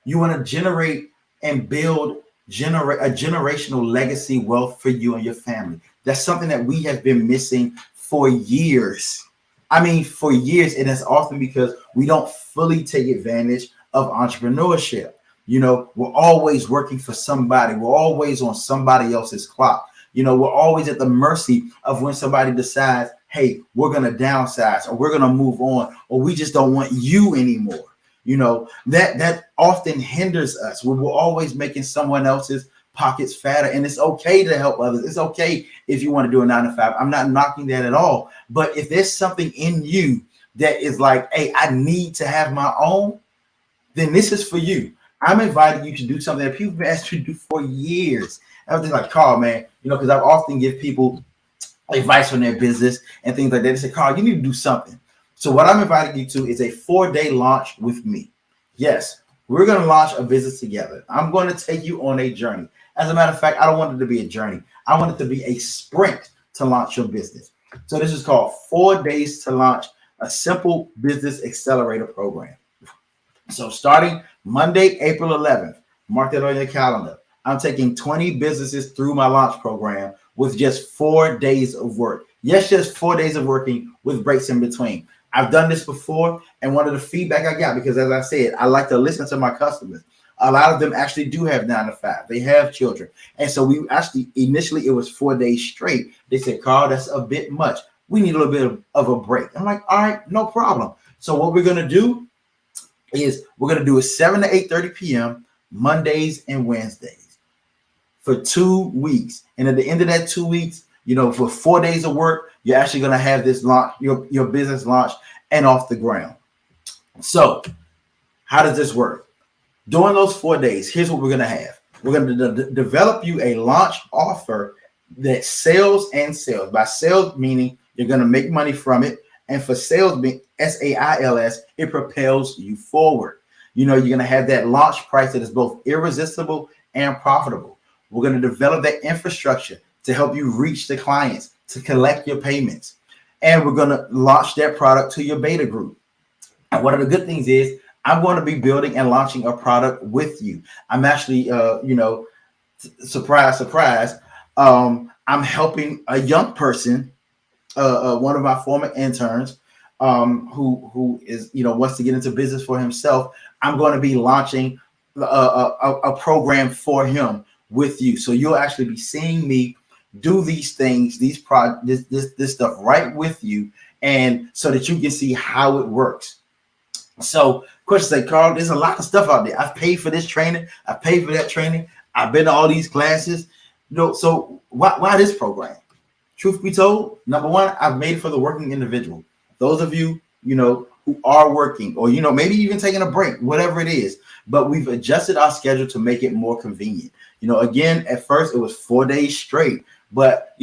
You want to generate and build a generational legacy wealth for you and your family. That's something that we have been missing for years. I mean, for years, and it's often because we don't fully take advantage of entrepreneurship. We're always working for somebody. We're always on somebody else's clock. We're always at the mercy of when somebody decides, hey, we're going to downsize, or we're going to move on, or we just don't want you anymore. That often hinders us. We're always making someone else's pockets fatter, and it's okay to help others. It's okay if you want to do a 9-to-5. I'm not knocking that at all. But if there's something in you that is like, hey, I need to have my own, then this is for you. I'm inviting you to do something that people have asked you to do for years. I was just like, Carl, man, because I often give people advice on their business and things like that. They say, Carl, you need to do something. So what I'm inviting you to is a 4-day launch with me. Yes, we're going to launch a business together. I'm going to take you on a journey. As a matter of fact, I don't want it to be a journey. I want it to be a sprint to launch your business. So this is called 4 days to launch, a simple business accelerator program. So starting Monday, April 11th, mark that on your calendar. I'm taking 20 businesses through my launch program with just 4 days of work. Yes, just 4 days of working with breaks in between. I've done this before, and one of the feedback I got, because as I said, I like to listen to my customers. A lot of them actually do have 9-to-5. They have children. And so we actually, initially it was 4 days straight. They said, Carl, that's a bit much. We need a little bit of a break. I'm like, all right, no problem. So what we're going to do is we're going to do it 7 to 8:30 p.m. Mondays and Wednesdays for 2 weeks. And at the end of that 2 weeks, for 4 days of work, you're actually going to have this launch, your business launch and off the ground. So how does this work? During those 4 days, here's what we're going to have. We're going to develop you a launch offer that sells and sells. By sales, meaning you're going to make money from it. And for sales, being SAILS, it propels you forward. You're going to have that launch price that is both irresistible and profitable. We're going to develop that infrastructure to help you reach the clients, to collect your payments. And we're going to launch that product to your beta group. And one of the good things is I'm going to be building and launching a product with you. I'm actually, surprise, surprise. I'm helping a young person, one of my former interns, who is, wants to get into business for himself. I'm going to be launching a program for him with you. So you'll actually be seeing me do these things, this stuff right with you, and so that you can see how it works. So questions like, Carl, there's a lot of stuff out there. I've paid for this training. I've paid for that training. I've been to all these classes. So why this program? Truth be told, number one, I've made it for the working individual. Those of you, who are working, or, maybe even taking a break, whatever it is, but we've adjusted our schedule to make it more convenient. Again, at first it was 4 days straight, but,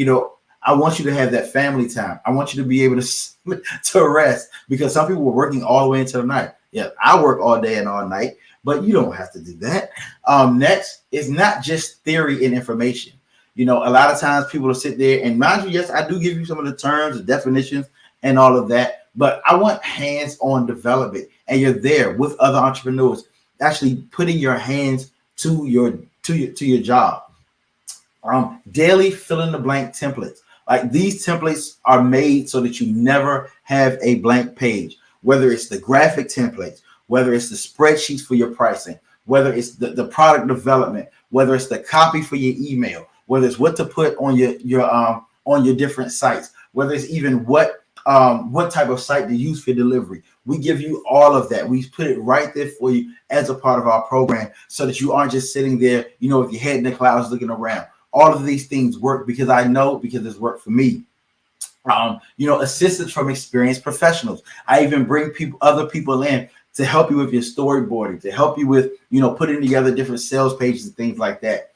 I want you to have that family time. I want you to be able to rest, because some people were working all the way into the night. Yeah, I work all day and all night, but you don't have to do that. Next is not just theory and information. A lot of times people will sit there, and mind you, yes, I do give you some of the terms, the definitions, and all of that, but I want hands-on development, and you're there with other entrepreneurs, actually putting your hands to your job. Daily fill in the blank templates. Like, these templates are made so that you never have a blank page, whether it's the graphic templates, whether it's the spreadsheets for your pricing, whether it's the product development, whether it's the copy for your email, whether it's what to put on your different sites, whether it's even what type of site to use for delivery. We give you all of that. We put it right there for you as a part of our program, so that you aren't just sitting there, with your head in the clouds looking around. All of these things work because it's worked for me. Assistance from experienced professionals. I even bring other people in to help you with your storyboarding, to help you with, putting together different sales pages and things like that.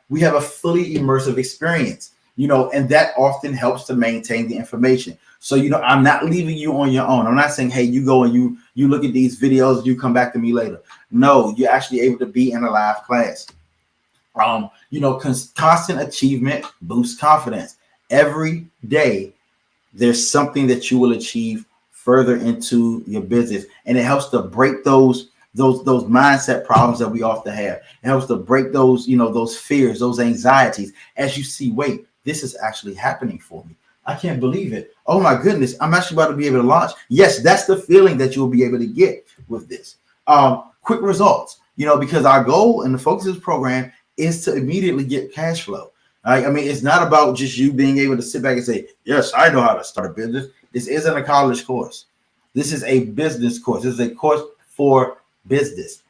We have a fully immersive experience, and that often helps to maintain the information. So, I'm not leaving you on your own. I'm not saying, hey, you go and you look at these videos, you come back to me later. No, you're actually able to be in a live class. Constant achievement boosts confidence. Every day, there's something that you will achieve further into your business, and it helps to break those mindset problems that we often have. It helps to break those fears, those anxieties, as you see, wait, this is actually happening for me. I can't believe it. Oh my goodness, I'm actually about to be able to launch. Yes, that's the feeling that you'll be able to get with this. Quick results, because our goal and the focus of this program is to immediately get cash flow. Right? I mean, it's not about just you being able to sit back and say, yes, I know how to start a business. This isn't a college course. This is a business course. This is a course for business.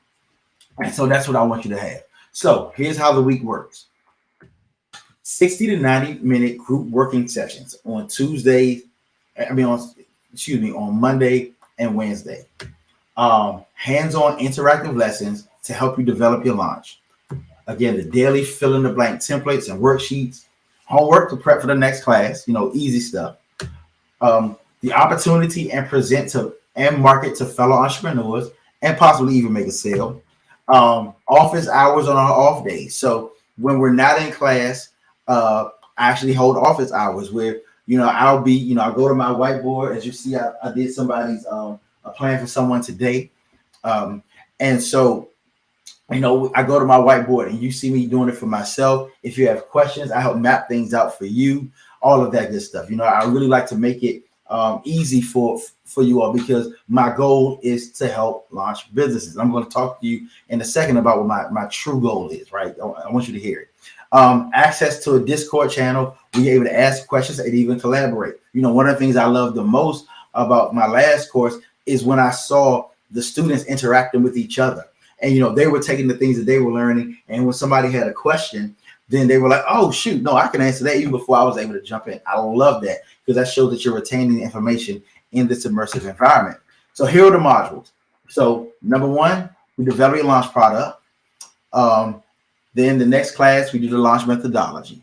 And so that's what I want you to have. So here's how the week works. 60 to 90-minute group working sessions on on Monday and Wednesday. Hands-on interactive lessons to help you develop your launch. Again, the daily fill in the blank templates and worksheets, homework to prep for the next class, easy stuff. The opportunity and present to and market to fellow entrepreneurs, and possibly even make a sale. Office hours on our off days. So when we're not in class, I actually hold office hours where, I'll go to my whiteboard. As you see, I did somebody's a plan for someone today. And so, I go to my whiteboard and you see me doing it for myself. If you have questions, I help map things out for you, all of that good stuff. I really like to make it easy for you all, because my goal is to help launch businesses. I'm going to talk to you in a second about what my true goal is, right? I want you to hear it. Access to a Discord channel where you're able to ask questions and even collaborate. One of the things I love the most about my last course is when I saw the students interacting with each other. And, they were taking the things that they were learning. And when somebody had a question, then they were like, oh, shoot, no, I can answer that even before I was able to jump in. I love that, because that shows that you're retaining the information in this immersive environment. So here are the modules. So number one, we develop a launch product. Then the next class, we do the launch methodology.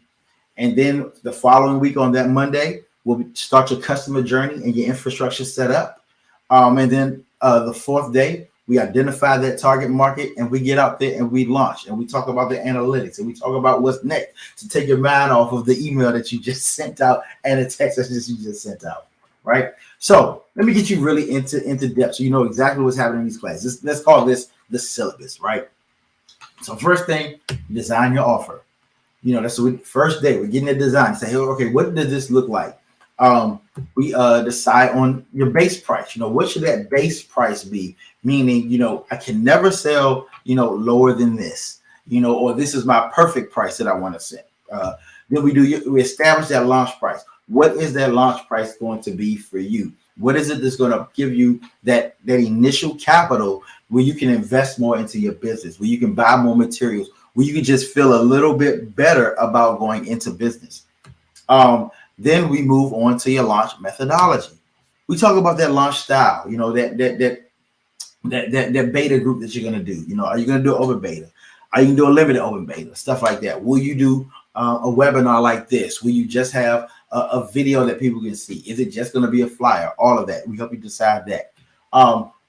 And then the following week on that Monday, we'll start your customer journey and your infrastructure set up. And then the fourth day, We identify that target market and we get out there and we launch and we talk about the analytics and we talk about what's next to take your mind off of the email that you just sent out and the text messages you just sent out, right? So let me get you really into depth so you know exactly what's happening in these classes. Let's call this the syllabus, right? So first thing, design your offer. That's the first day. We're getting the design. Say, okay, what does this look like? We decide on your base price. What should that base price be? Meaning, I can never sell, lower than this, or this is my perfect price that I want to set. Then we establish that launch price. What is that launch price going to be for you? What is it that's going to give you that initial capital where you can invest more into your business, where you can buy more materials, where you can just feel a little bit better about going into business? Then we move on to your launch methodology. We talk about that launch style, that beta group that you're going to do. Are you going to do open beta? Are you going to do a limited open beta? Stuff like that. Will you do a webinar like this? Will you just have a video that people can see? Is it just going to be a flyer? All of that. We help you decide that.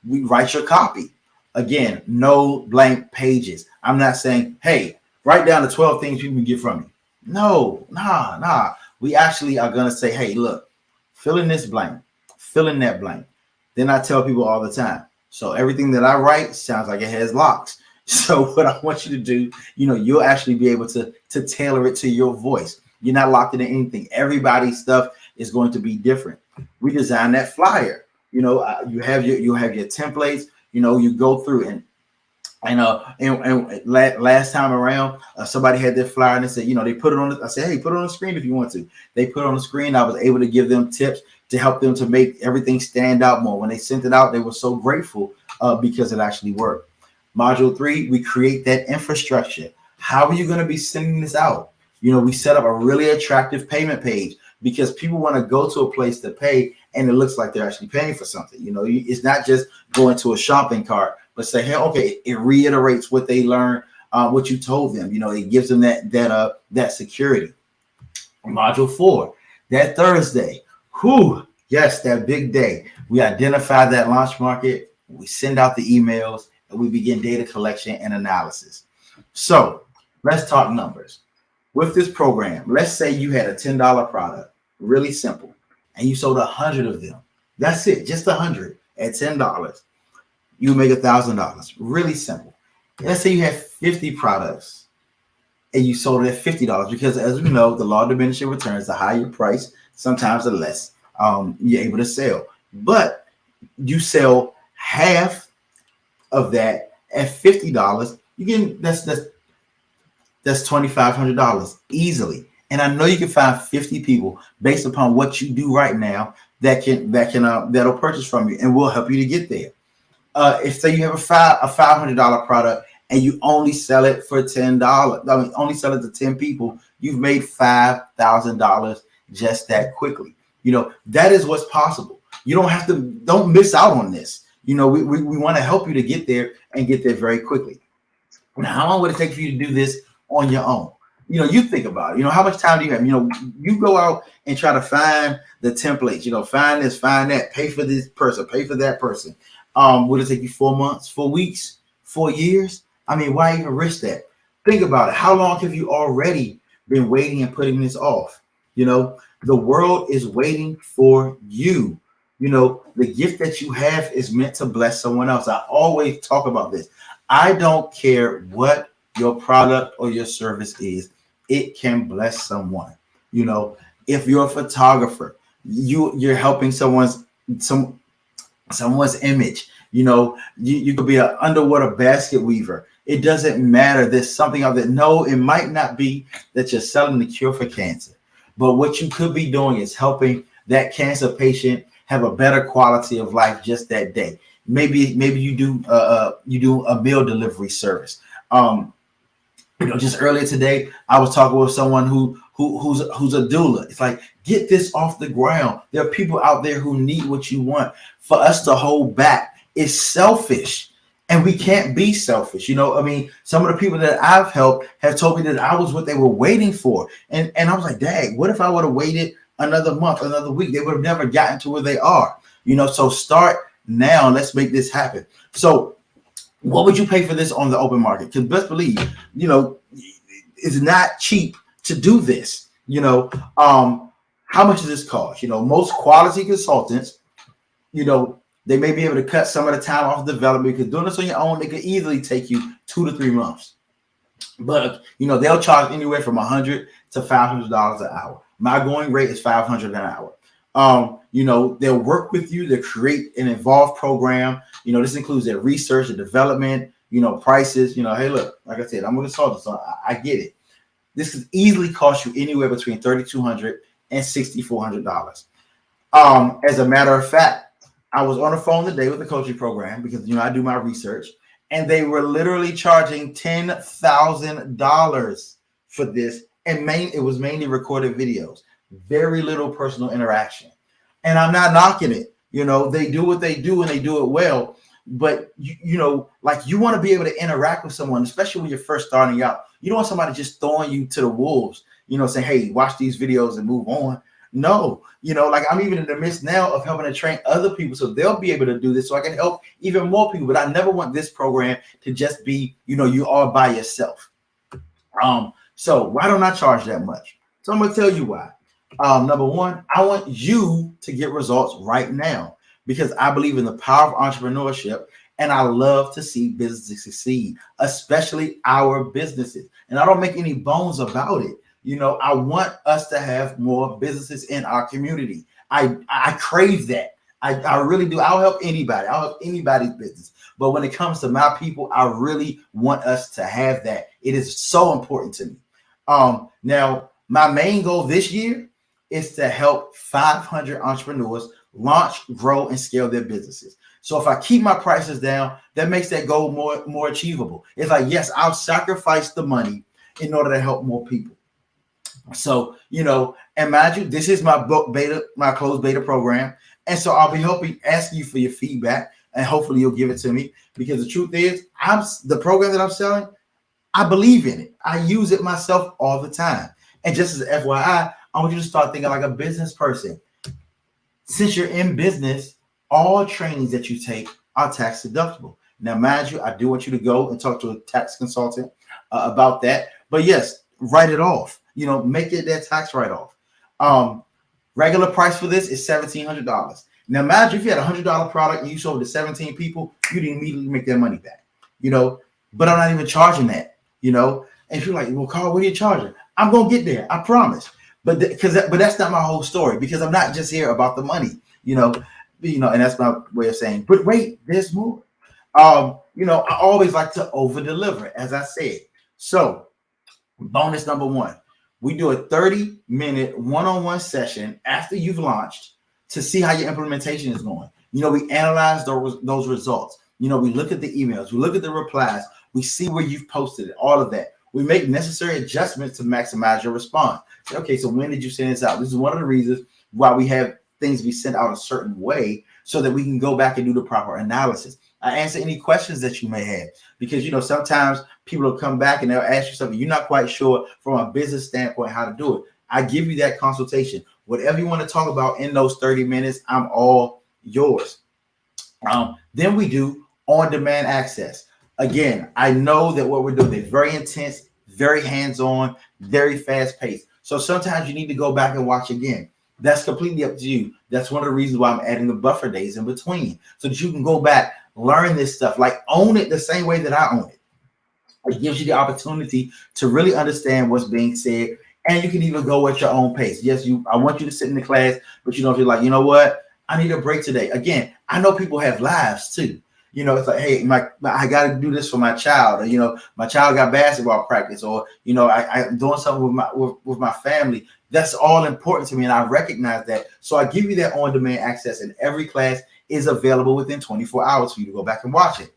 We write your copy. Again, no blank pages. I'm not saying, hey, write down the 12 things people can get from you. No, nah. We actually are going to say, hey, look, fill in this blank, fill in that blank. Then I tell people all the time. So everything that I write sounds like it has locks. So what I want you to do, you'll actually be able to tailor it to your voice. You're not locked into anything. Everybody's stuff is going to be different. We design that flyer. You have your templates. You go through and last time around, somebody had their flyer and they said, they put it on. I said, hey, put it on the screen if you want to. They put it on the screen. I was able to give them tips to help them to make everything stand out more. When they sent it out, they were so grateful because it actually worked. Module 3, we create that infrastructure. How are you going to be sending this out? We set up a really attractive payment page because people want to go to a place to pay and it looks like they're actually paying for something. It's not just going to a shopping cart, but say, hey, okay, it reiterates what they learned, what you told them. It gives them that security. Module 4, that Thursday, yes, that big day. We identify that launch market, we send out the emails, and we begin data collection and analysis. So let's talk numbers. With this program, let's say you had a $10 product, really simple, and you sold 100 of them. That's it, just 100 at $10. You make $1,000. Really simple. Let's say you have 50 products and you sold it at $50 because, as we know, the law of diminishing returns, the higher your price, sometimes the less you're able to sell. But you sell half of that at $50, you get that's $2,500 easily. And I know you can find 50 people based upon what you do right now that'll purchase from you, and we'll help you to get there. If say you have a $500 product and you only sell it for $10, only sell it to 10 people, you've made $5,000 just that quickly. That is what's possible. You don't miss out on this. We want to help you to get there and get there very quickly. Now, how long would it take for you to do this on your own? You think about it. How much time do you have? You go out and try to find the templates, find this, find that, pay for this person, pay for that person. Would it take you 4 months, 4 weeks, 4 years? Why even risk that? Think about it. How long have you already been waiting and putting this off? The world is waiting for you. The gift that you have is meant to bless someone else. I always talk about this. I don't care what your product or your service is. It can bless someone. If you're a photographer, you're helping someone's image. You could be an underwater basket weaver. It doesn't matter. There's something out there. No, it might not be that you're selling the cure for cancer, but what you could be doing is helping that cancer patient have a better quality of life just that day. Maybe you do a meal delivery service. Just earlier today, I was talking with someone who's a doula. It's like, get this off the ground. There are people out there who need what you want. For us to hold back is selfish, and we can't be selfish. Some of the people that I've helped have told me that I was what they were waiting for, and I was like, dang, what if I would have waited another month, another week? They would have never gotten to where they are. So start now. Let's make this happen. So What would you pay for this on the open market? Because best believe, it's not cheap to do this. How much does this cost? Most quality consultants, they may be able to cut some of the time off development, because doing this on your own, it could easily take you 2 to 3 months. But they'll charge anywhere from $100 to $500 an hour. My going rate is $500 an hour. They'll work with you to create an involved program. This includes their research and development, prices. Hey, look, like I said, I'm a consultant, so I get it. This could easily cost you anywhere between $3,200 and $6,400. As a matter of fact, I was on the phone today with the coaching program, because I do my research, and they were literally charging $10,000 for this, and it was mainly recorded videos, very little personal interaction. And I'm not knocking it. They do what they do, and they do it well. But you want to be able to interact with someone, especially when you're first starting out. You don't want somebody just throwing you to the wolves, saying, hey, watch these videos and move on. No, I'm even in the midst now of helping to train other people so they'll be able to do this, so I can help even more people. But I never want this program to just be, you all by yourself. So why don't I charge that much? So I'm going to tell you why. Number one, I want you to get results right now, because I believe in the power of entrepreneurship, and I love to see businesses succeed, especially our businesses. And I don't make any bones about it. I want us to have more businesses in our community. I crave that. I really do. I'll help anybody. I'll help anybody's business. But when it comes to my people, I really want us to have that. It is so important to me. Now, my main goal this year is to help 500 entrepreneurs launch, grow, and scale their businesses. So if I keep my prices down, that makes that goal more achievable. It's like, yes, I'll sacrifice the money in order to help more people. So, imagine this is my my closed beta program. And so I'll be asking you for your feedback, and hopefully you'll give it to me, because the truth is, the program that I'm selling, I believe in it. I use it myself all the time. And just as an FYI, I want you to start thinking like a business person. Since you're in business, all trainings that you take are tax deductible. Now, mind you, I do want you to go and talk to a tax consultant about that. But yes, write it off. Make it that tax write-off. Regular price for this is $1,700. Now, imagine if you had a $100 product and you sold it to 17 people, you'd immediately make that money back. But I'm not even charging that. And if you're like, well, Carl, what are you charging? I'm gonna get there, I promise. But that's not my whole story, because I'm not just here about the money. And that's my way of saying, but wait, there's more. I always like to over deliver, as I said. So, bonus number one. We do a 30-minute one-on-one session after you've launched to see how your implementation is going. We analyze those results. We look at the emails, we look at the replies, we see where you've posted it, all of that. We make necessary adjustments to maximize your response. Say, okay, so when did you send this out? This is one of the reasons why we have things be sent out a certain way, so that we can go back and do the proper analysis. I answer any questions that you may have, because sometimes people will come back and they'll ask you something you're not quite sure from a business standpoint how to do it. I give you that consultation. Whatever you want to talk about in those 30 minutes, I'm all yours. Then we do on-demand access. Again, I know that what we're doing is very intense, very hands-on, very fast-paced. So sometimes you need to go back and watch again. That's completely up to you. That's one of the reasons why I'm adding the buffer days in between, so that you can go back, learn this stuff, like own it the same way that I own it. It gives you the opportunity to really understand what's being said, and you can even go at your own pace. Yes, I want you to sit in the class, but if you're like, you know what, I need a break today. Again, I know people have lives too. It's like, hey, I got to do this for my child, or my child got basketball practice, or I'm doing something with my family. That's all important to me, and I recognize that. So I give you that on-demand access, and every class is available within 24 hours for you to go back and watch it.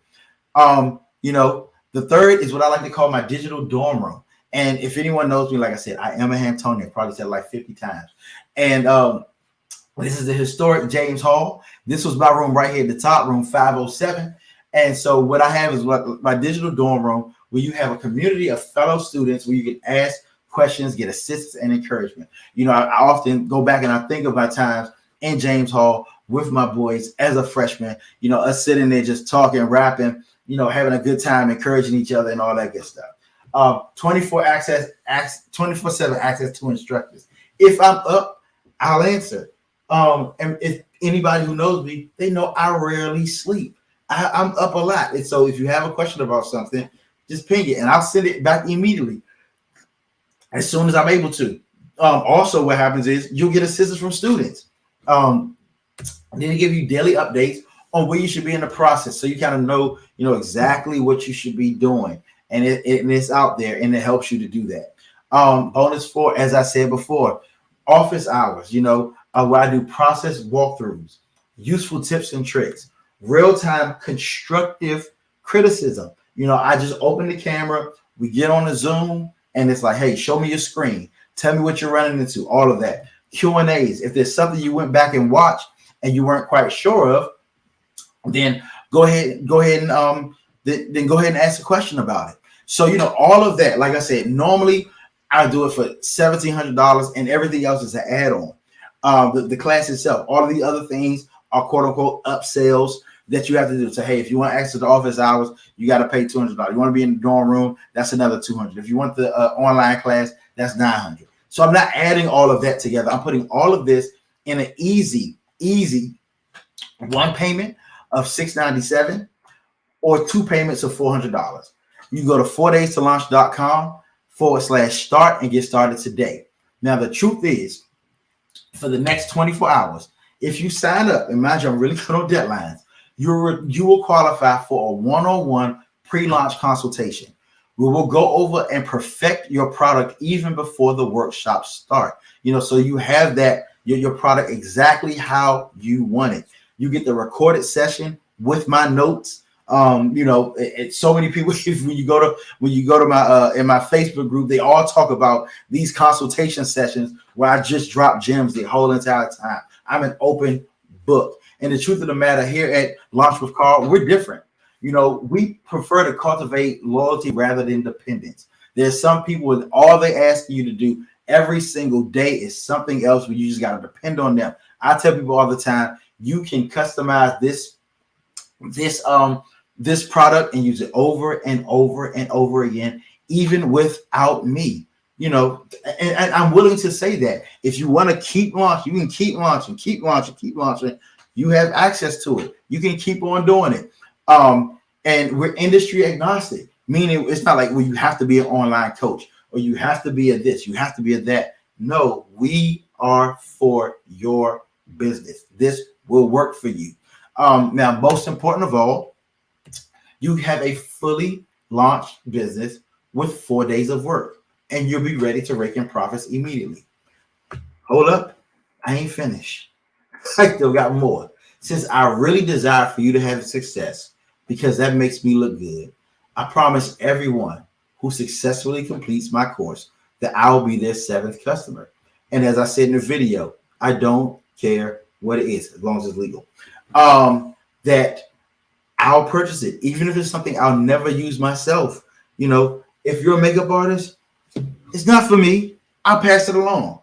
The third is what I like to call my digital dorm room. And if anyone knows me, like I said, I am a Hamptonian. Probably said it like 50 times. And this is the historic James Hall. This was my room right here at the top, room 507. And so what I have is my digital dorm room, where you have a community of fellow students where you can ask questions, get assistance and encouragement. I often go back and I think of my times in James Hall with my boys as a freshman, us sitting there just talking, rapping, having a good time, encouraging each other and all that good stuff. 24/7 access to instructors. If I'm up, I'll answer. And if anybody who knows me, they know I rarely sleep. I'm up a lot. And so if you have a question about something, just ping it and I'll send it back immediately as soon as I'm able to. Also, what happens is you'll get assistance from students. Then they give you daily updates on where you should be in the process. So you kind of know, exactly what you should be doing. And it's out there and it helps you to do that. Bonus 4, as I said before, office hours, where I do process walkthroughs, useful tips and tricks, real-time constructive criticism. I just open the camera, we get on the Zoom, and it's like, hey, show me your screen. Tell me what you're running into, all of that. Q&As. If there's something you went back and watched and you weren't quite sure of, then go ahead and go ahead and ask a question about it. So, all of that, like I said, normally I do it for $1,700 and everything else is an add-on. The class itself, all of the other things are quote unquote upsells that you have to do. So, hey, if you want access to office hours, you got to pay $200. You want to be in the dorm room, that's another $200. If you want the online class, that's $900. So I'm not adding all of that together. I'm putting all of this in an easy one payment of $697 or 2 payments of $400. You go to 4daystolaunch.com/start and get started today. Now, the truth is, for the next 24 hours, if you sign up, imagine I'm really good on deadlines, you will qualify for a one-on-one pre-launch consultation. We will go over and perfect your product even before the workshops start. So you have that your product exactly how you want it. You get the recorded session with my notes. It's so many people. when you go to my in my Facebook group, they all talk about these consultation sessions where I just drop gems the whole entire time. I'm an open book. And the truth of the matter, here at Launch with Carl, we're different. We prefer to cultivate loyalty rather than dependence. There's some people with all they ask you to do every single day is something else where you just got to depend on them. I tell people all the time, you can customize this product and use it over and over and over again, even without me. And I'm willing to say that if you want to keep launching, you can keep launching. You have access to it. You can keep on doing it. And we're industry agnostic, meaning it's not like, well, you have to be an online coach or you have to be a this, you have to be a that. No, we are for your business. This will work for you. Now, most important of all, you have a fully launched business with 4 days of work and you'll be ready to rake in profits immediately. Hold up. I ain't finished. I still got more. Since I really desire for you to have success, because that makes me look good, I promise everyone who successfully completes my course that I'll be their 7th customer. And as I said in the video, I don't care what it is, as long as it's legal, that I'll purchase it, even if it's something I'll never use myself. If you're a makeup artist, it's not for me. I'll pass it along,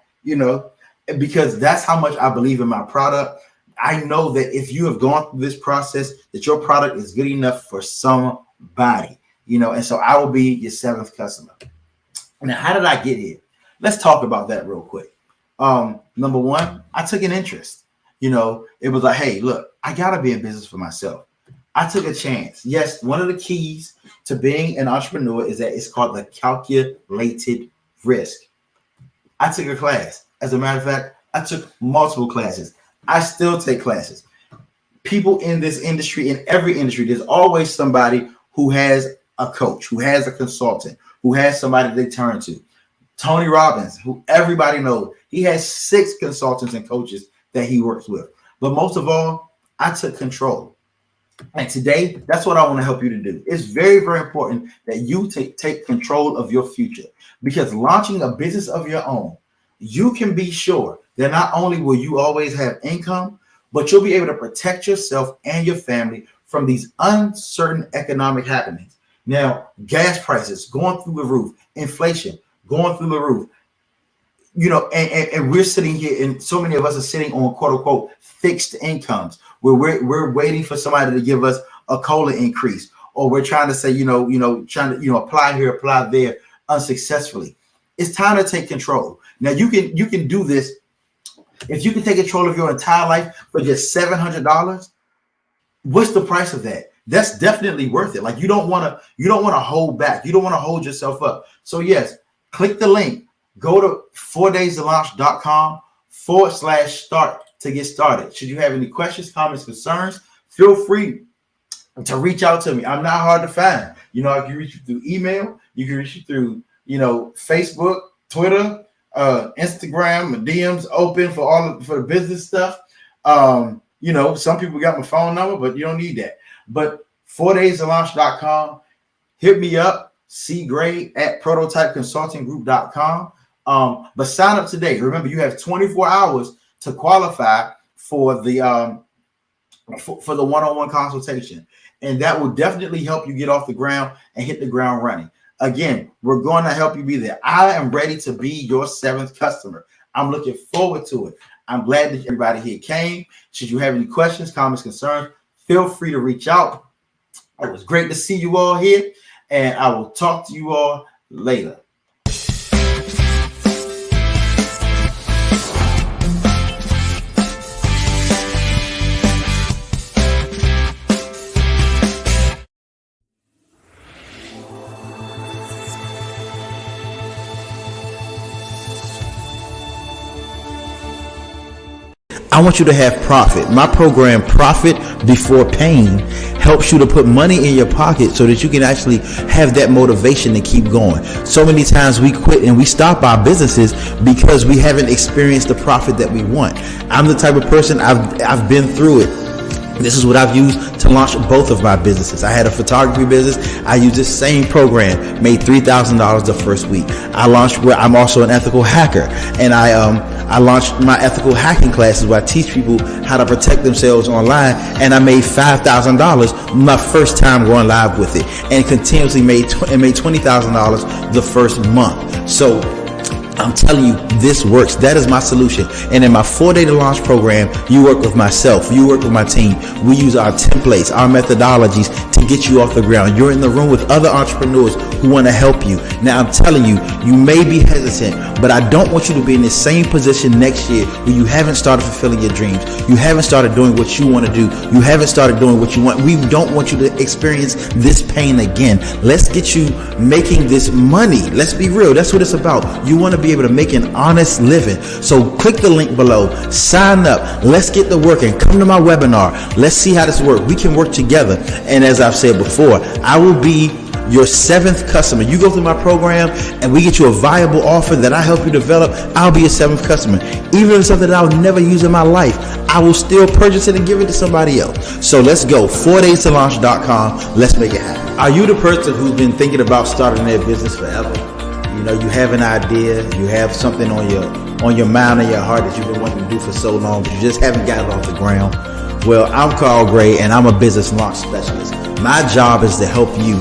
because that's how much I believe in my product. I know that if you have gone through this process, that your product is good enough for somebody, and so I will be your 7th customer. Now, how did I get here? Let's talk about that real quick. Number one, I took an interest. It was like, hey, look, I got to be in business for myself. I took a chance. Yes, one of the keys to being an entrepreneur is that it's called the calculated risk. I took a class. As a matter of fact, I took multiple classes. I still take classes. People in this industry, in every industry, there's always somebody who has a coach, who has a consultant, who has somebody they turn to. Tony Robbins, who everybody knows, he has 6 consultants and coaches that he works with. But most of all, I took control. And today, that's what I want to help you to do. It's very, very important that you take control of your future, because launching a business of your own, you can be sure that not only will you always have income, but you'll be able to protect yourself and your family from these uncertain economic happenings. Now, gas prices going through the roof, inflation going through the roof, and we're sitting here, and so many of us are sitting on quote unquote fixed incomes where we're waiting for somebody to give us a COLA increase, or we're trying to say, trying to, apply here, apply there unsuccessfully. It's time to take control. Now you can do this. If you can take control of your entire life for just $700, what's the price of that? That's definitely worth it. Like you don't want to hold back. You don't want to hold yourself up. So yes, click the link. Go to 4daystolaunch.com/start to get started. Should you have any questions, comments, concerns, feel free to reach out to me. I'm not hard to find. I can reach you through email. You can reach you through, Facebook, Twitter, Instagram. My DMs open for the business stuff. Some people got my phone number, but you don't need that. But 4daystolaunch.com, hit me up, cgray@prototypeconsultinggroup.com. But sign up today. Remember, you have 24 hours to qualify for the one-on-one consultation, and that will definitely help you get off the ground and hit the ground running. Again, we're going to help you be there. I am ready to be your 7th customer. I'm looking forward to it. I'm glad that everybody here came. Should you have any questions, comments, concerns, feel free to reach out. It was great to see you all here, and I will talk to you all later. I want you to have profit. My program, Profit Before Pain, helps you to put money in your pocket so that you can actually have that motivation to keep going. So many times we quit and we stop our businesses because we haven't experienced the profit that we want. I'm the type of person, I've been through it. This is what I've used to launch both of my businesses. I had a photography business. I used this same program, made $3,000 the first week. I'm also an ethical hacker, and I launched my ethical hacking classes where I teach people how to protect themselves online, and I made $5,000 my first time going live with it, and continuously made $20,000 the first month. So I'm telling you, this works. That is my solution. And in my 4-day to launch program, you work with myself, you work with my team. We use our templates, our methodologies to get you off the ground. You're in the room with other entrepreneurs who want to help you. Now, I'm telling you, you may be hesitant, but I don't want you to be in the same position next year where you haven't started fulfilling your dreams. You haven't started doing what you want to do. You haven't started doing what you want. We don't want you to experience this pain again. Let's get you making this money. Let's be real. That's what it's about. You want to be able to make an honest living. So click the link below, sign up. Let's get to work and come to my webinar. Let's see how this works. We can work together. And as I've said before, I will be your 7th customer. You go through my program and we get you a viable offer that I help you develop. I'll be your 7th customer. Even if it's something that I'll never use in my life, I will still purchase it and give it to somebody else. So let's go. 4daystolaunch.com. Let's make it happen. Are you the person who's been thinking about starting their business forever? You have an idea, you have something on your mind and your heart that you've been wanting to do for so long, but you just haven't got it off the ground. Well, I'm Carl Gray, and I'm a business launch specialist. My job is to help you